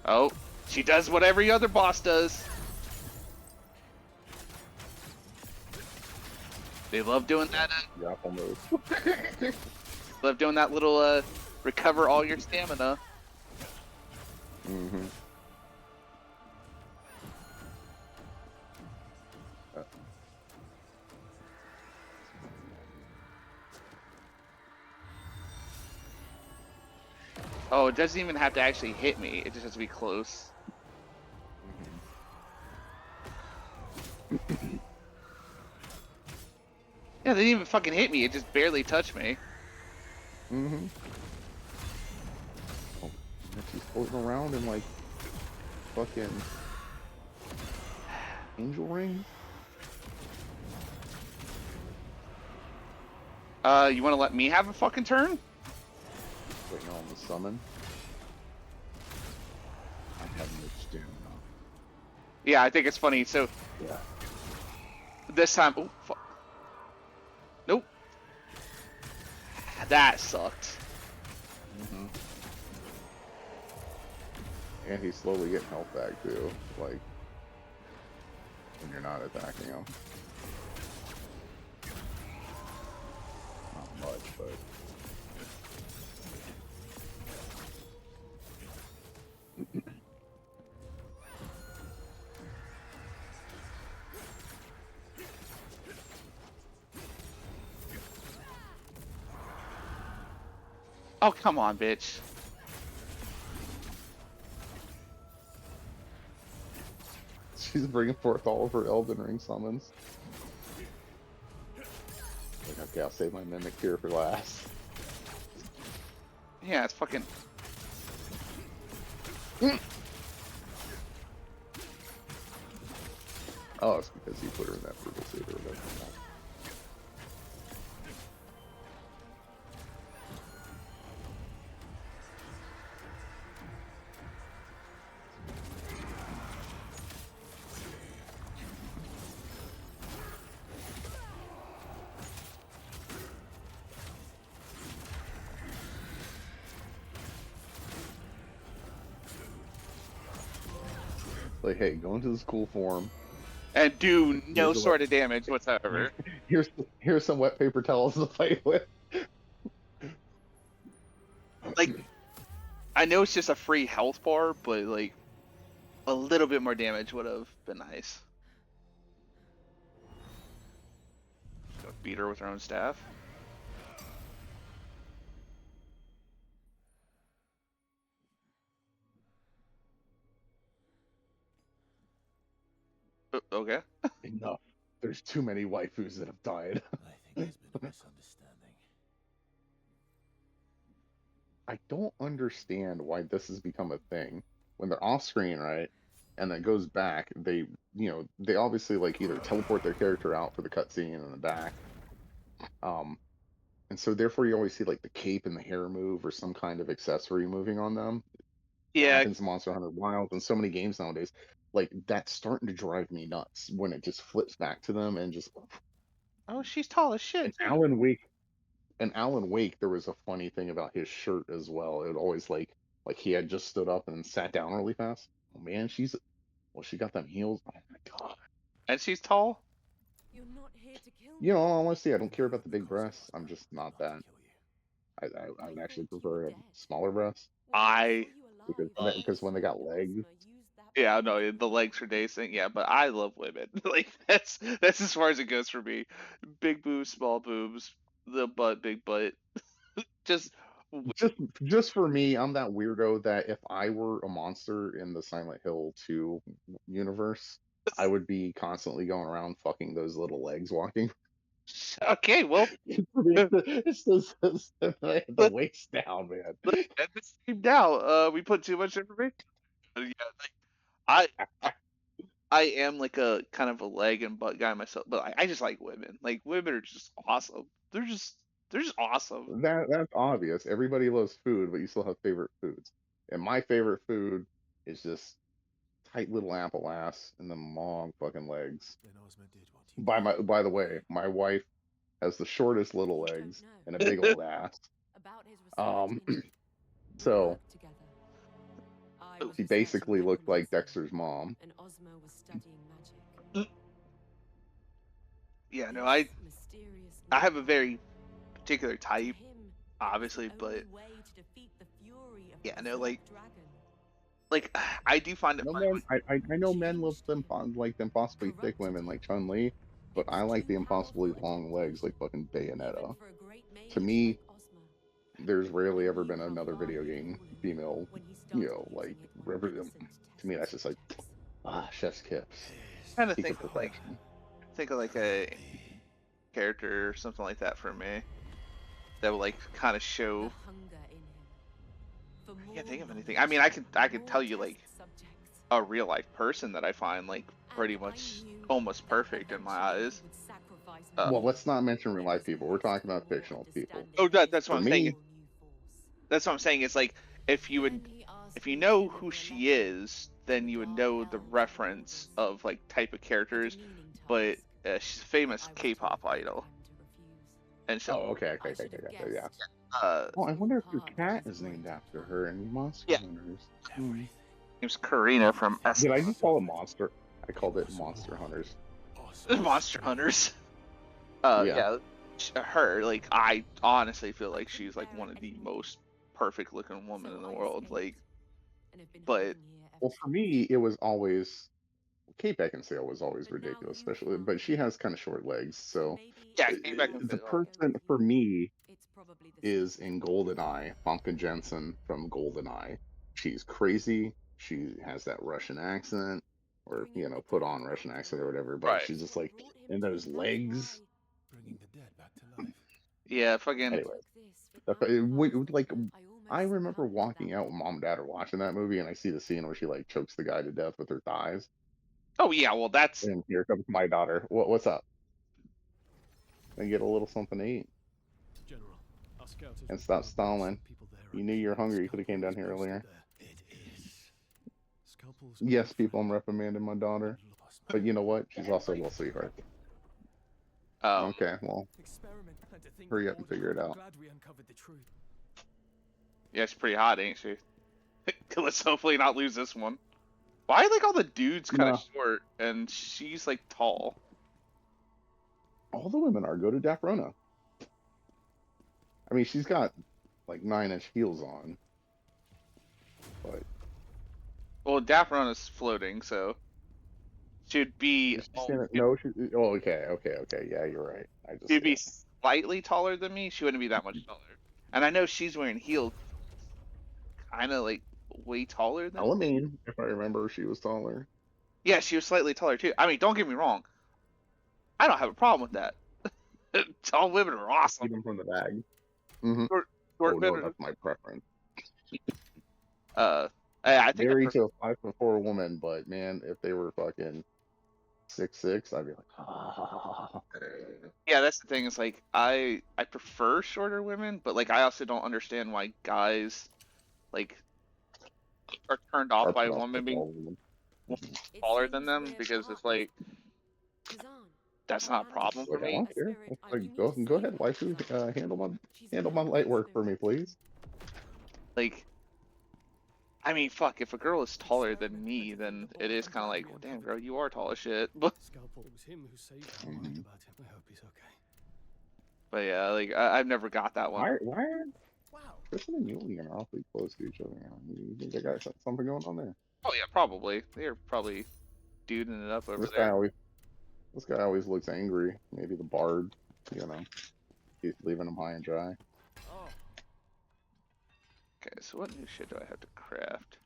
Oh, she does what every other boss does. They love doing that. Grapple move. Love doing that little recover all your stamina. Mm-hmm. Oh, it doesn't even have to actually hit me. It just has to be close. Yeah, they didn't even fucking hit me. It just barely touched me. Mm-hmm. Oh, and she's floating around in like fucking angel rings. You want to let me have a fucking turn? Waiting on the summon. I have no stamina. Yeah, I think it's funny. So Yeah. this time, oh fuck. Nope. That sucked. Mm-hmm. And he's slowly getting health back too, like when you're not attacking him. Not much, but Oh, come on, bitch. she's bringing forth all of her Elden Ring summons. Like, okay, I'll save my Mimic here for last. Yeah, it's fucking. Oh, it's because you put her in that purple suit or whatever. Like, hey, go into this cool form. And do no Here's a sort of damage whatsoever. here's some wet paper towels to fight with. Like, I know it's just a free health bar, but like, a little bit more damage would have been nice. Go beat her with her own staff. Okay. Enough. There's too many waifus that have died. I think there's been a misunderstanding. I don't understand why this has become a thing. When they're off screen, right? And then goes back, they obviously like either teleport their character out for the cutscene in the back. And so therefore you always see like the cape and the hair move or some kind of accessory moving on them. It Yeah. happens in Monster Hunter Wilds and so many games nowadays. Like that's starting to drive me nuts when it just flips back to them and just Oh, she's tall as and shit. Alan Wake, there was a funny thing about his shirt as well. It would always like he had just stood up and sat down really fast. Oh man, she got them heels. Oh my god. And she's tall. You're not here to kill me. You know, honestly, I don't care about the big Of course I breasts. was I'm there, just not to that. kill you. I would actually thought you were prefer dead. smaller breasts When I- saw you alive, because when they got Ozma legs, used that Yeah, power no, to the make legs are you decent. Yeah, but I love women. Like that's as far as it goes for me. Big boobs, small boobs, the butt, big butt. Just just just for me, I'm that weirdo that if I were a monster in the Silent Hill 2 universe, I would be constantly going around fucking those little legs walking. okay. Well, It's just the let, waist down, man. let's end this game now. We put too much information. Yeah, like, I I am like a kind of a leg and butt guy myself, but I just like women. Like women are just awesome. They're just awesome. That's obvious. Everybody loves food, but you still have favorite foods. And my favorite food is just tight little apple ass and the long fucking legs. Then Ozma did what you By the way, my wife has the shortest little You don't legs know and a big old ass. about his Um, research method. We so worked together. I was she researching basically looked like necromancy, Dexter's mom. and Ozma was studying magic. Yeah, no, This mysterious I have a new very power. particular To type, him, it was obviously, the but only way to defeat the fury of the yeah, no, like Berserk dragon. I do find it No funny. men, I know men love them like the impossibly thick women like Chun Li, but It was I like the too impossibly powerful a long legs like temptation, fucking even Bayonetta. for a great To mage me, like Ozma. there's I rarely ever knew been how another far video he'd game fallen female, when he you started know, like using it on river. innocent To me, test that's just like subjects. chef's kiss, Trying to peak of think of like perfection. a character or something like that for me that would like kind of The show. hunger in him. For I more can't think of anything. knowledge, I mean, I could more tell you like test subjects. a real life person that I find like pretty And I much knew almost that perfect in my eventually he eyes. would sacrifice Well, me. let's not mention real There life was a people. We're risk talking in about more fictional people. understanding Oh, his that's what For I'm saying. me, powerful new force. That's what I'm saying. It's like if you would, Then he asked if you me know to who deliver a she letter is, to then the you would dark know the elves of the reference borders. of like type of A characters. demeaning But task, she's a but famous I was too K-pop afraid of idol, him to refuse. and so oh, okay, I should have yeah. guessed. uh, Oh, I All wonder if your part of cat his is named greater after plan. her in Monster yeah, Hunters. Everything. name's Karina from Did I S. just call it Monster? I It called it was Monster all Hunters. Ozma's Monster doing. Hunters. Yeah. Yeah, her. Like, I honestly feel I like couldn't she's like bear one it of the anymore. most perfect looking women So in the I world. escaped, Like, and have been but hiding here ever Well, for since. me, it was always Kate Beckinsale was always But now ridiculous, you've especially, found but she me. has kind of short legs. So So maybe yeah, if Kate you ask the me Beckinsale. to go person with for you, me it's probably the is safest in bet. GoldenEye, Famke Jensen from GoldenEye. She's crazy. She has that Russian accent, or Bringing the put dead on back Russian to accent or life. whatever. But Right. she's That's just what like, brought him and to those me. That's legs. why. Bringing the dead back to life. Yeah, fucking. Anyway, Took this without the like faster, I I almost remember succumbed to that walking out when battle. mom and dad are watching that movie, and I see the scene where she like chokes the guy to death with her thighs. Oh yeah, well that's And here comes my daughter. What's up? And get a little something to eat General, our scout has and stop reported that stalling. some people there You are knew you were keeping hungry. You could have came down scalpels here posted earlier. there. It is. Scalpels Yes, are people, I'm friendly reprimanding my daughter, and love us. but you know what? She's also a little sweetheart. um. Okay, well, Experiment and to think hurry the up and order. figure it I'm out. glad we uncovered the truth. Yeah, she's pretty hot, ain't she? Let's hopefully not lose this one. Why are like all the dudes kind of No, short and she's like tall? all the women are. Go to Dafrona. I mean, she's got like 9-inch heels on, but Well, Daffrona's floating, so she'd be is she standing? No, she. Oh, okay. Yeah, you're right. I just she'd be yeah. slightly taller than me. She wouldn't be that much taller. And I know she's wearing heels, kind of like way taller than. Elamine, if I remember, she was taller. Yeah, she was slightly taller too. I mean, don't get me wrong. I don't have a problem with that. Tall women are awesome. Eat them from the bag. Mm-hmm. Short, Oh short no, men that's my preference. I think I Married prefer. to a 5'4" woman, but man, if they were fucking 6'6", I'd be like, ah. Yeah, that's the thing. Is like I prefer shorter women, but like I also don't understand why guys like are turned off Are by put a off by woman being tall women. It taller than seems them we're because it's partners. like Khazan, that's a not a problem bandit, for Like I me. don't a care. spirit. Like You need go to go save ahead, her, waifu. Khazan. Handle She's a my light powerful work for me, spirit. please. Like I mean, fuck, if a girl is taller than Experiment me, and to think then the it order. is I'm kind of glad like, we well, damn, uncovered girl, you are tall as shit. But Scalpel. It was him who saved her. I'm Mhm. worried about him. I hope he's okay. yeah, like I've never got that one. Why are Wow. Tristan and Julian are awfully close to each other now? You think they got something going on there? Oh yeah, probably. They're probably duding it up over This guy there. always this guy always looks angry. Maybe the bard, he's leaving him high and dry. Oh, Okay, so what new shit do I have to craft?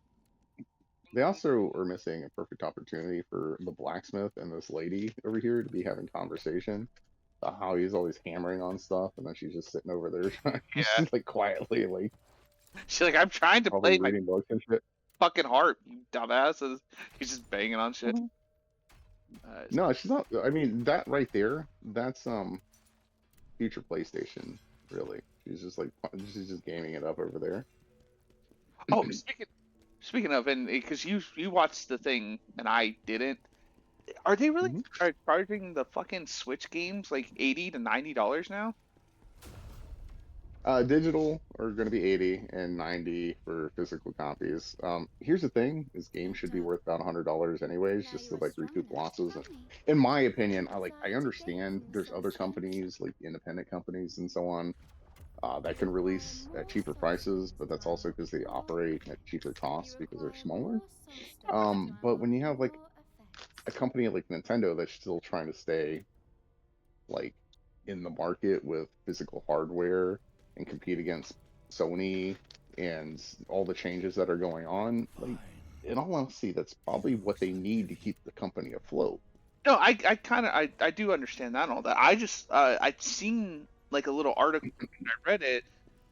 They also are missing a perfect opportunity for the blacksmith and this lady over here to be having conversation about how he's always hammering on stuff, and then she's just sitting over there trying, Yeah, just like quietly, like she's like, I'm trying to probably play my reading books and shit. fucking harp, you dumbass. And he's just banging on shit. Mhm. No, she's not. I mean, that right there, that's future PlayStation, really. She's just gaming it up over there. Oh, speaking of, and because you watched the thing and I didn't. Are they really Mhm. charging the fucking Switch games like $80 to $90 now? Digital are going to be 80 and 90 for physical copies. Here's the thing: is games should be worth about $100 anyways, Now just you to are like strong recoup enough to losses. help And me. in my What opinion, you I desire to gain understand from there's this other venture? companies like independent companies and so on that If you can require release at more cheaper soul prices, stones but to that's also because they unlock, or operate at cheaper if you costs because they're require smaller. more soul stones to But when unlock you have like more a effects. company like Nintendo that's still trying to stay like in the market with physical hardware and compete against Sony and all the changes that are going on, like in all honesty, that's probably what they need to keep the company afloat. No, I kind of I do understand that and all that. I just I'd seen like a little article and I read it,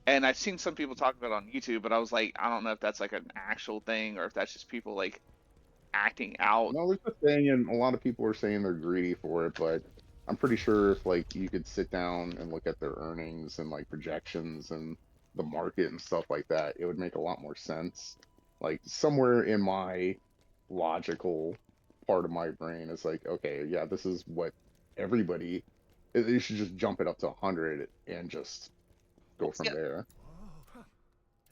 and I've seen some people talk about it on YouTube, but I was like, I don't know if that's like an actual thing or if that's just people like acting out. No, there's a thing, and a lot of people are saying they're greedy for it, but I'm pretty sure if like you could sit down and look at their earnings and like projections and the market and stuff like that, it would make a lot more sense. Like somewhere in my logical part of my brain is like, okay, yeah, this is what everybody. You should just jump it up to 100 and just go Well, from yeah, there.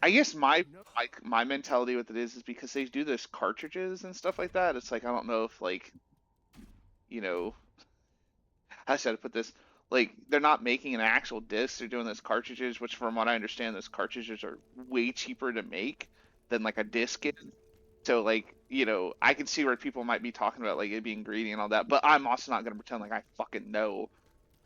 I guess my No. like my mentality with it is because they do this cartridges and stuff like that. It's like I don't know if like you know how should I put this? Like they're not making an actual disc; they're doing this cartridges, which from what I understand, those cartridges are way cheaper to make than like a disc is. So like, I can see where people might be talking about like it being greedy and all that, but I'm also not gonna pretend like I fucking know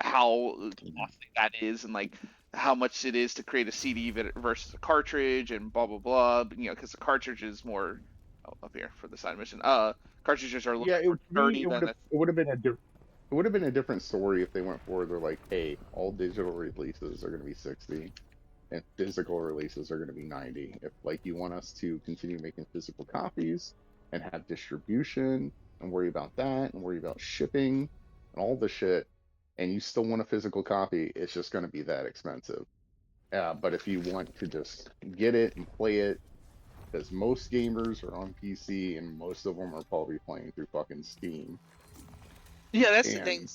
how costly that is and like how much it is to create a CD versus a cartridge and blah blah blah. Because the cartridge is more up here for the side mission. Cartridges are a little Yeah, bit it, more to me, sturdy than the. it would have been a it would have been a different story if they went forward. They're like, hey, all digital releases are going to be 60 and physical releases are going to be 90. If like you want us to continue making physical copies and have distribution and worry about that and worry about shipping and all the shit, and you still want a physical copy, it's just going to be that expensive. But if you want to just get it and play it, because most gamers are on PC and most of them are probably playing through fucking Steam. Yeah, that's the thing. And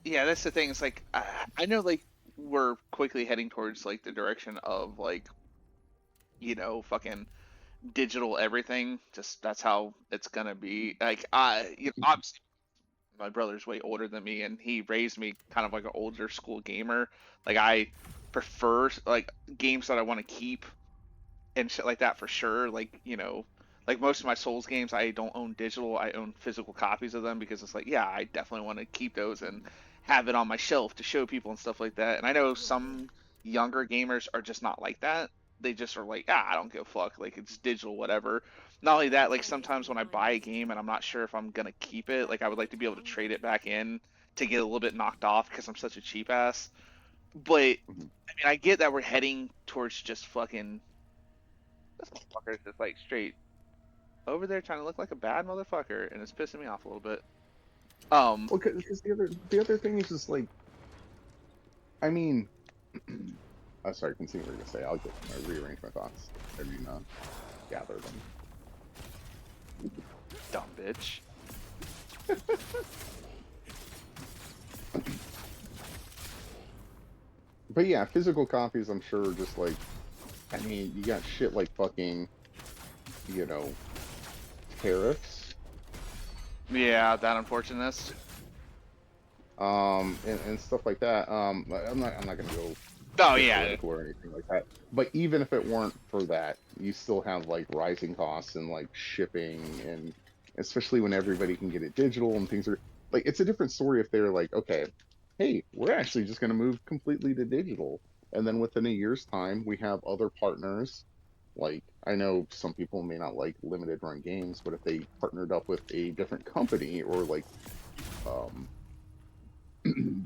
Yeah, that's the thing. It's like I know like we're quickly heading towards like the direction of like fucking digital everything. Just that's how it's gonna be. Like obviously my brother's way older than me, and he raised me kind of like an older school gamer. Like I prefer like games that I want to keep and shit like that for sure. Like like most of my Souls games, I don't own digital. I own physical copies of them because it's like, yeah, I definitely want to keep those and have it on my shelf to show people and stuff like that. And I know You're here. some younger gamers are just not like that. They just are like, I don't give a fuck. Like it's digital, whatever. Not only that, like Always in sometimes the when I mind buy a most game and I'm not sure if I'm gonna keep it, like I would like to be able to trade it back in to get a little bit knocked off because I'm such a cheap ass. But mhm. I mean, I get that we're heading towards just fucking this motherfucker is just like straight over there trying to look like a bad motherfucker, and it's pissing me off a little bit. Um, Well, because the other thing is just like, I mean, sorry, continue what you're gonna say. I'll rearrange my thoughts. I mean, gather them. dumb bitch. But yeah, physical copies, I'm sure, just like, I mean, you got shit like fucking, you know, tariffs, Yeah, that unfortunate. and stuff like that. I'm not gonna go Oh get yeah, political or anything like that. But even if it weren't for that, you still have like rising costs and like shipping, and especially when everybody can get it digital and things are like, it's a different story if they're like, okay, hey, we're actually just going to move completely to digital, and then within a year's time we have other partners. Like, I know some people may not like limited run games, but if they partnered up with a different company or like um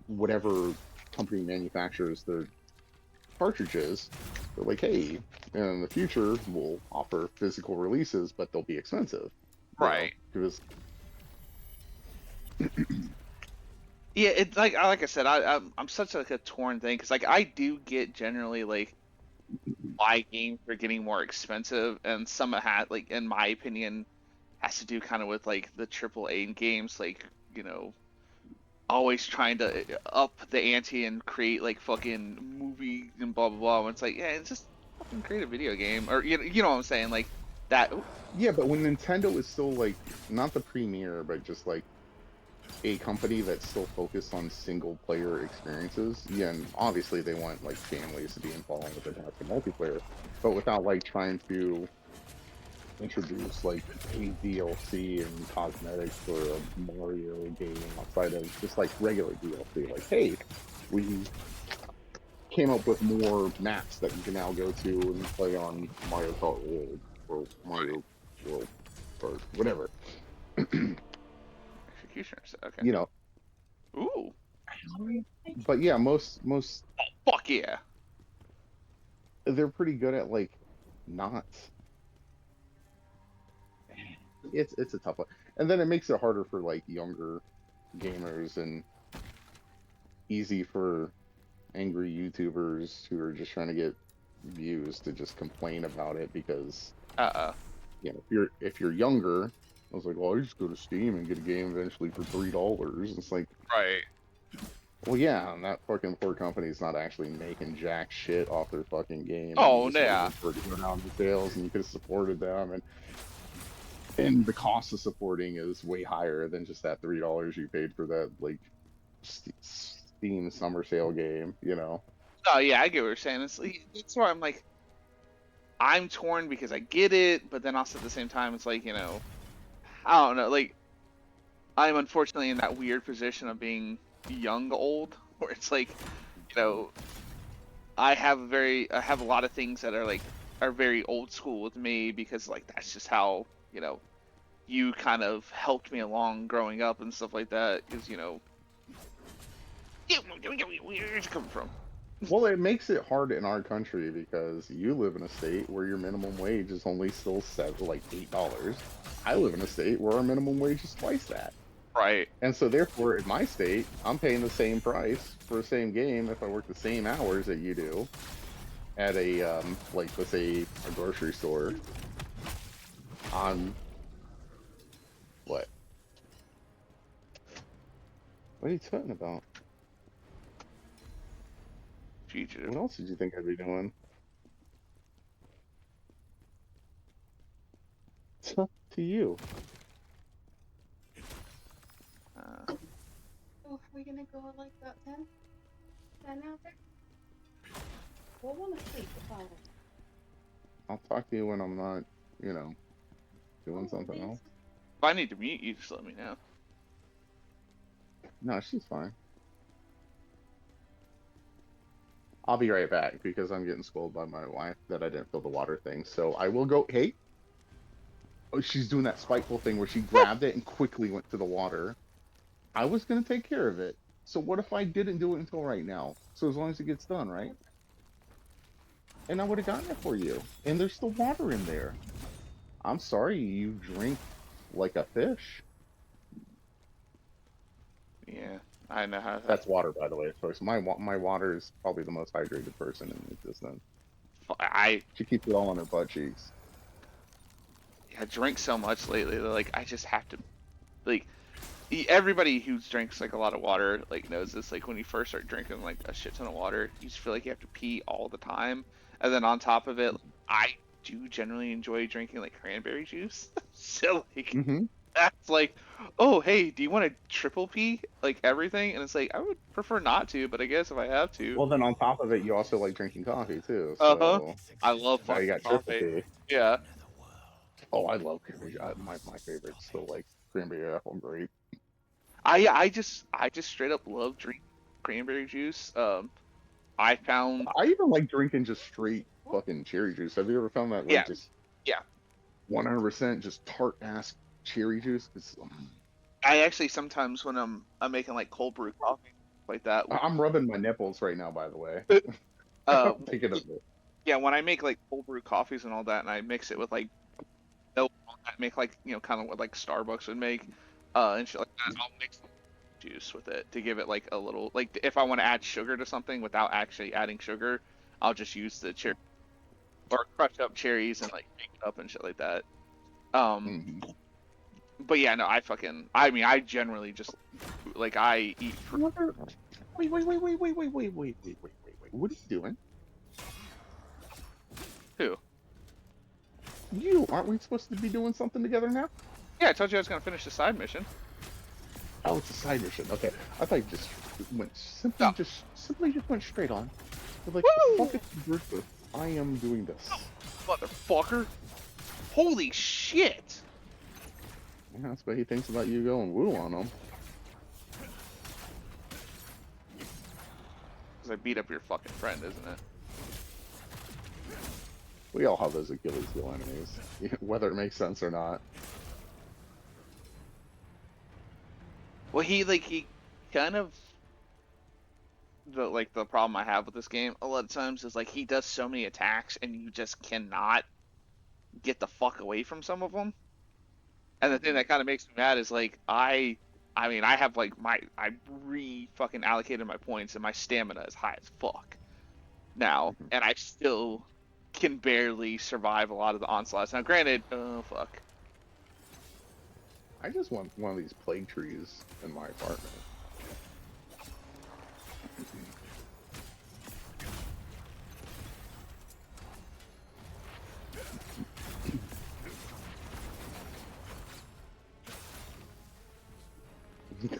whatever company manufactures their cartridges, they're like, hey, in the future, we'll offer physical releases, but they'll be expensive, right. because Yeah, it's like I said, I'm such like a torn thing because like I do get generally like why games are getting more expensive, and some have had like in my opinion has to do kind of with like the AAA games, like, you know, always trying to up the ante and create like fucking movie and blah blah blah. And it's like, yeah, it's just fucking create a video game, or you know what I'm saying, like that. Yeah, but when Nintendo is still like not the premier, but just like a company that's still focused on single player experiences, yeah, and obviously they want like families to be involved with it as a multiplayer, but without like trying to introduce like a DLC and cosmetics for a Mario game outside of just like regular DLC. Like, hey, we came up with more maps that you can now go to and play on Mario Kart World or Mario World or whatever. Executioners, okay. You know. Ooh. But yeah, most Fuck yeah. they're pretty good at like not. It's a tough one, and then it makes it harder for like younger gamers and easy for angry YouTubers who are just trying to get views to just complain about it because you know if you're younger, I was like, well, I just go to Steam and get a game eventually for $3. It's like, Right. well, yeah, and that fucking poor company's not actually making jack shit off their fucking game. Oh, and you just yeah. waited for it to go down the sales, and you could have supported them, and the cost of supporting is way higher than just that $3 you paid for that like Steam summer sale game, you know. Oh yeah, I get what you're saying. It's where I'm like, I'm torn because I get it, but then also at the same time, it's like, you know, I don't know, like I'm unfortunately in that weird position of being young old, where it's like, you know, I have a lot of things that are very old school with me because like that's just how, you know, you kind of helped me along growing up and stuff like that, because, you know, where's it coming from? Well, it makes it hard in our country because you live in a state where your minimum wage is only still like $8. I live in a state where our minimum wage is twice that. Right. And so therefore, in my state, I'm paying the same price for the same game if I work the same hours that you do at a like let's say a grocery store. On what? What are you talking about? Fugitive. What else did you think I'd be doing? It's up to you. Oh, are we gonna go at like about 10? 10 out there? We'll want to sleep if I I'll talk to you when I'm not, you know, doing something else. If I need to mute you, just let me know. No, she's fine. I'll be right back because I'm getting scolded by my wife that I didn't fill the water thing. So I will go. Hey, oh, she's doing that spiteful thing where she grabbed it and quickly went to the water. I was gonna take care of it. So what if I didn't do it until right now? So as long as it gets done, right? And I would have gotten it for you. And there's still water in there. I'm sorry you drink like a fish. Yeah, I know how. That's water, by the way. So my water is probably the most hydrated person in existence. She keeps it all on her butt cheeks. I drink so much lately that like I just have to, like, everybody who drinks like a lot of water like knows this. Like when you first start drinking like a shit ton of water, you just feel like you have to pee all the time, and then on top of it, I do generally enjoy drinking like cranberry juice. So like that's like, oh hey, do you want a triple pee like everything? And it's like I would prefer not to, but I guess if I have to. Well, then on top of it, you also like drinking coffee too. Uh-huh. So I love now you fucking got triple coffee. P. Yeah. Oh, I love cranberry. My favorite's still like cranberry apple grape. I just straight up love drinking cranberry juice. I found I even like drinking just straight fucking cherry juice. Have you ever found that like just 100% just tart ass cherry juice? I actually sometimes when I'm making like cold brew coffee like that. I'm rubbing my nipples right now, by the way. Thinking of it. Yeah, when I make like cold brew coffees and all that, and I mix it with like milk, I make like, you know, kind of what like Starbucks would make, and shit like that. I'll mix juice with it to give it like a little, like if I want to add sugar to something without actually adding sugar, I'll just use the cherry or crush up cherries and like shake it up and shit like that. But yeah, no, I mean, I generally just like I eat. Wait. What are you doing? Who? You aren't we supposed to be doing something together now? Yeah, I told you I was gonna finish the side mission. Oh, it's a side mission. Okay, I thought you just went No. simply just went straight on. You're like, Woo! fuck it, Berserker. I am doing this. Motherfucker! Holy shit! Yeah, that's what he thinks about you going woo on him. Because I beat up your fucking friend, isn't it? We all have those Achilles heel enemies, whether it makes sense or not. Well, he kind of the problem I have with this game a lot of times is like he does so many attacks and you just cannot get the fuck away from some of them. And the thing that kind of makes me mad is like I mean I have like I fucking allocated my points and my stamina is high as fuck now, and I still can barely survive a lot of the onslaughts. Now, granted, oh fuck. I just want one of these plague trees in my apartment.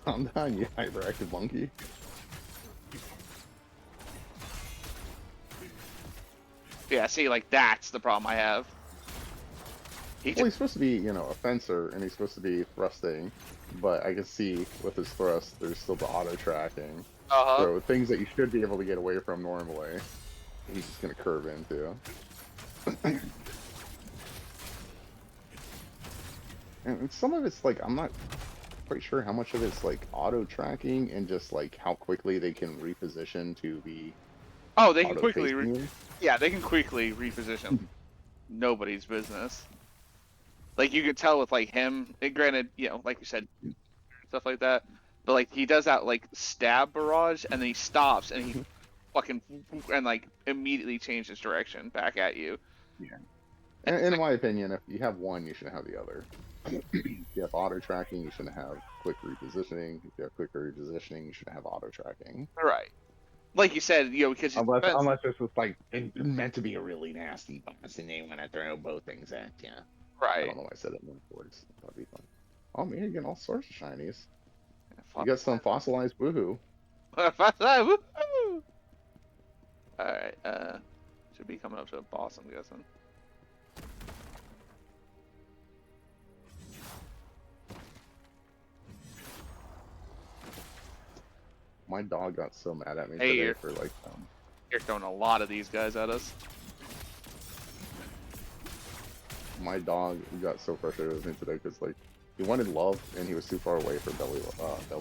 Calm down, you hyperactive monkey. Yeah, see, like that's the problem I have. Well, he's supposed to be, you know, a fencer, and he's supposed to be thrusting, but I can see with his thrust, there's still the auto tracking. So things that you should be able to get away from normally, he's just gonna curve into. And some of it's like, I'm not quite sure how much of it's like auto tracking and just like how quickly they can reposition to be. Oh, they can quickly, auto-facing you. yeah, they can quickly reposition. Nobody's business. Like you could tell with like him. And granted, you know, like you said, stuff like that. But like he does that like stab barrage, and then he stops, and he fucking and like immediately changes direction back at you. Yeah. In my opinion, if you have one, you shouldn't have the other. If you have auto tracking, you shouldn't have quick repositioning. If you have quick repositioning, you shouldn't have auto tracking. Right. Like you said, you know, because Unless this was like meant to be a really nasty boss, and they want to throw both things at you. I right. don't know why I said it in words. That'd be fun. Oh man, you're getting all sorts of shinies. Yeah, You got some fossilized woohoo. Woohoo! Alright, should be coming up to a boss, I'm guessing. My dog got so mad at me Hey, today you're- for like You're throwing a lot of these guys at us. my dog got so frustrated with me today because like he wanted love and he was too far away for belly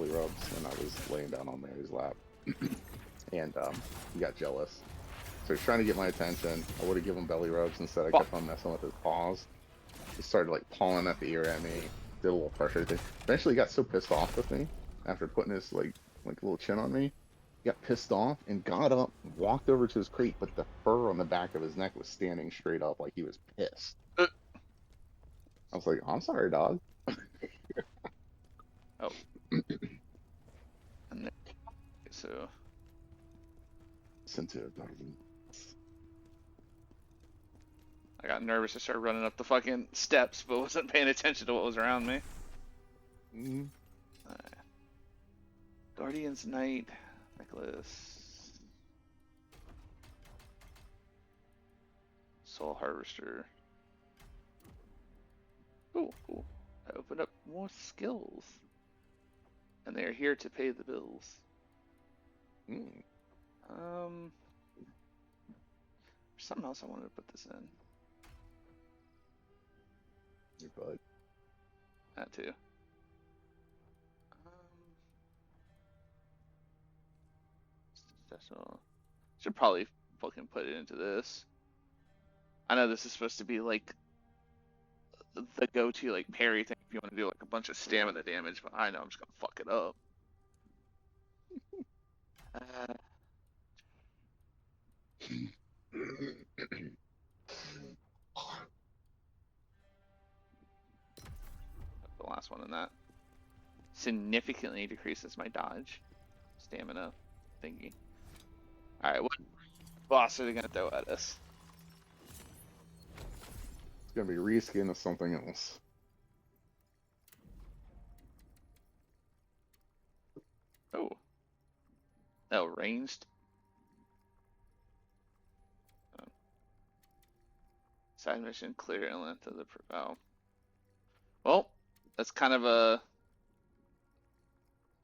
rubs, and I was laying down on Mary's lap, and he got jealous. So he's trying to get my attention. I would have given him belly rubs instead. I kept on messing with his paws. He started like pawing at the ear at me. Did a little frustrated. Eventually, he got so pissed off with me after putting his like little chin on me. He got pissed off and got up, walked over to his crate, but the fur on the back of his neck was standing straight up like he was pissed. I was like, I'm sorry, dog. Oh. And then, so Sensitive doggy. I got nervous to start running up the fucking steps, but wasn't paying attention to what was around me. Mm-hmm. Guardian's Knight necklace. Soul Harvester. Cool, cool. I opened up more skills. And they're here to pay the bills. Mm. There's something else I wanted to put this in. Your bud. That too. Special. Should probably fucking put it into this. I know this is supposed to be like the go-to like parry thing if you want to do like a bunch of stamina damage, but I know I'm just gonna fuck it up. The last last one in that. Significantly decreases my dodge, stamina, thingy. All right, what boss are they gonna throw at us? It's gonna be reskin of something else. Oh, oh, ranged. Oh. Side mission clear and length of the. Oh, well, that's kind of a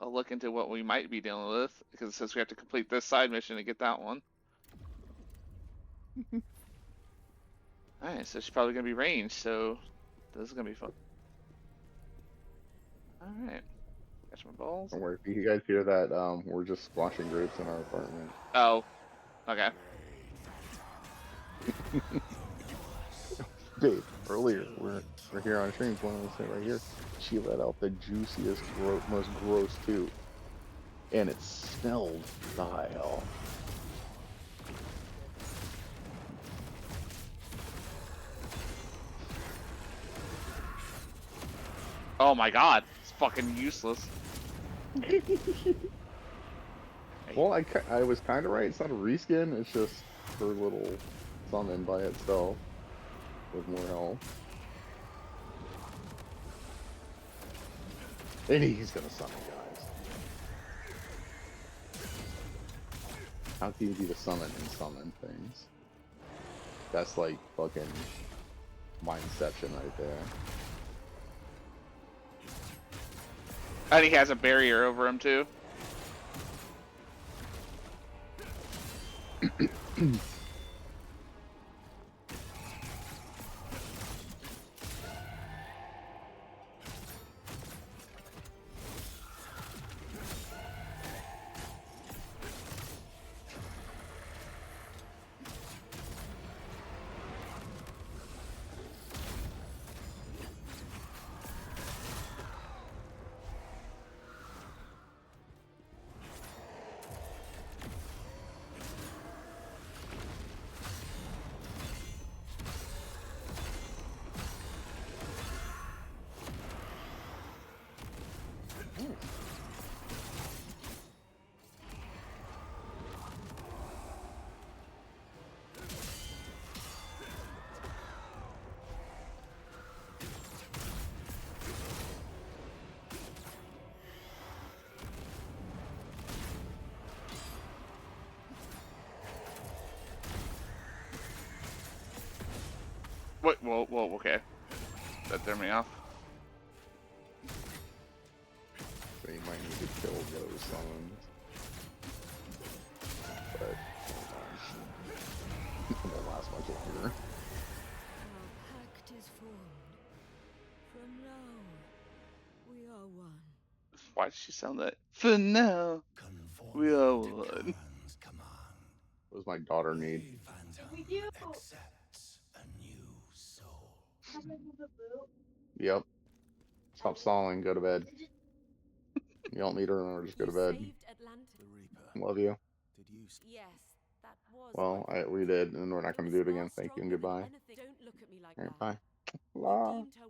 look into what we might be dealing with, because it says we have to complete this side mission to get that one. Alright, so she's probably gonna be ranged, so this is gonna be fun. Alright. Catch my balls. Don't worry, if you guys hear that, we're just squashing grapes in our apartment. Oh. Okay. Dave, earlier, we're here on streams, one of us right here. She let out the juiciest, most gross tooth. And it smelled vile. Oh my god. It's fucking useless. Well, I was kind of right. It's not a reskin. It's just her little summon by itself with more health. And he's gonna summon, guys. How can you be the summon and summon things? That's like fucking mindception right there. And he has a barrier over him too. What? Whoa, okay. That threw me off. So you might need to kill those summons. But the last one here. Our pact is formed. From now, we are one. Why did she sound that? For now, we are one. What does my daughter need? We do. Accepts a new soul. Have a little boot. Yep. Stop stalling. Go to bed. You don't need her anymore. Just go to bed. Saved Atlantis. The Reaper. Love you. Did you Yes, that was. Well, wonderful. we did, and we're not going to do it again. Thank you and Stronger than goodbye. anything. Don't look at me like All right, that. bye. You Bye. deemed her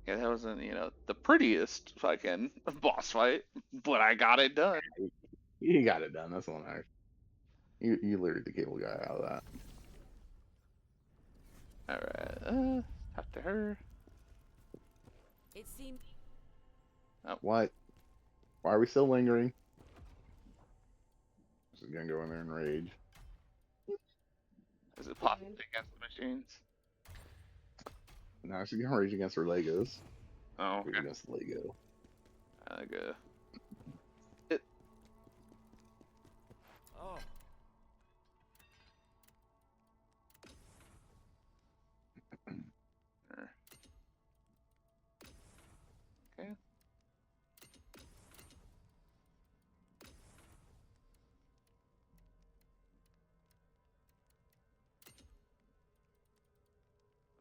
Yeah, that wasn't, the prettiest fucking boss fight, but I got it done. You got it done. That's the one I. You lured the cable guy out of that. Alright, talk to her. It seemed. What? Why are we still lingering? This is gonna go in there and rage. Is it possible against the machines? Now she's gonna rage against her Legos. Oh, Rage okay. against Lego. Okay. Oh, Okay.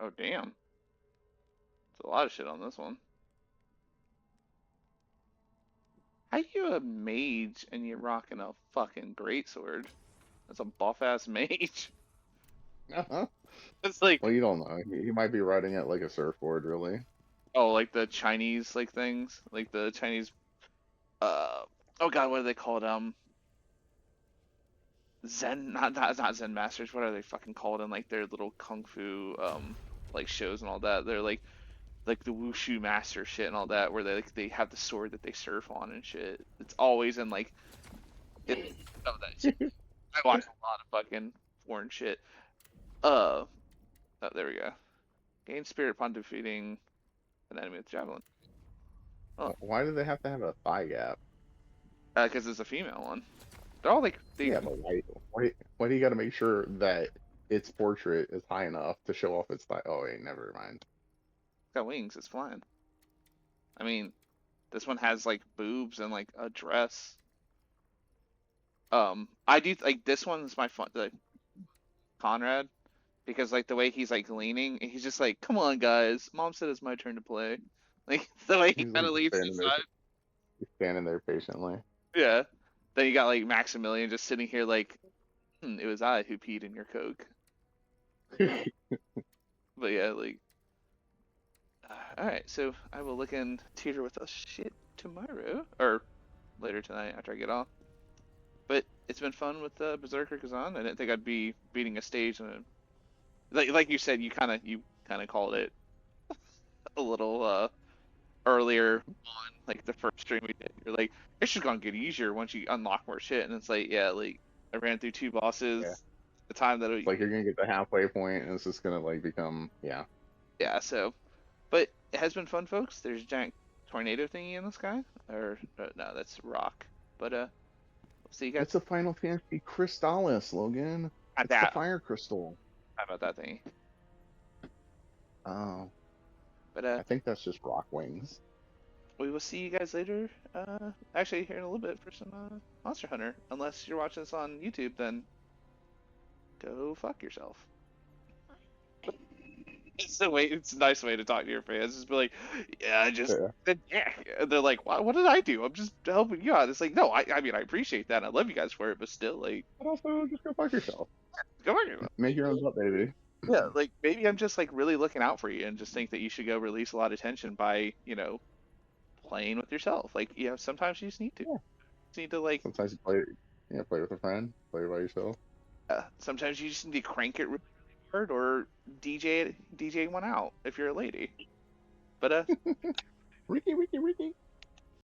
Oh, damn. There's a lot of shit on this one. How you a mage and you're rocking a fucking greatsword? That's a buff-ass mage. It's like, Well, you don't know. He might be riding it like a surfboard, really. oh, like the Chinese like things, like the Chinese. Oh God, what do they call it? Zen, not Zen masters. What are they fucking called in like their little kung fu like shows and all that? They're like the wushu master shit and all that, where they have the sword that they surf on and shit. It's always in like oh that shit. I watch a lot of fucking foreign shit. Oh, there we go. Gain spirit upon defeating an enemy with javelin. Oh, Why do they have to have a thigh gap? because it's a female one. They're all like they Yeah, but why do you got to make sure that its portrait is high enough to show off its thigh? Oh, wait, never mind. got wings. It's flying. I mean, this one has like boobs and like a dress. I do like this one's my fun, like Conrad, because like the way he's like leaning, he's just like, "Come on, guys, Mom said it's my turn to play." Like the way he He's kind like of leaves standing there, aside. standing there patiently. Yeah. Then you got like Maximilian just sitting here like, it was I who peed in your Coke. But yeah, like, all right. So I will look in theater with us shit tomorrow or later tonight after I get off. But it's been fun with Berserker Khazan. I didn't think I'd be beating a stage, and like you said, you kind of called it a little earlier on, like the first stream we did. You're like, it's just gonna get easier once you unlock more shit, and it's like, yeah, like I ran through 2 Yeah. bosses. The time that It's like you're gonna get the halfway point, and it's just gonna like become, yeah. yeah, so, but it has been fun, folks. There's a giant tornado thingy in the sky, or no, that's rock. But we'll see you guys It's a Final Fantasy Crystallis, Logan. at It's the that. fire crystal. How about that thingy? Oh, But I think that's just rock wings. we will see you guys later. Actually, here in a little bit for some Monster Hunter. Unless you're watching this on YouTube, then go fuck yourself. It's a way. It's a nice way to talk to your fans. Just be like, yeah, I just Yeah. said yeah. And they're like, what did I do? I'm just helping you out. It's like, no, I mean, I appreciate that. I love you guys for it, but still, like, But also, just go fuck yourself. go fuck yourself. Make your own butt, baby. Yeah, like maybe I'm just like really looking out for you and just think that you should go release a lot of tension by, playing with yourself. Like, sometimes you just need to. Yeah. Just need to like, Sometimes you play with a friend, play by yourself. sometimes you just need to crank it really hard or DJ one out if you're a lady. But Ricky, Ricky, Ricky.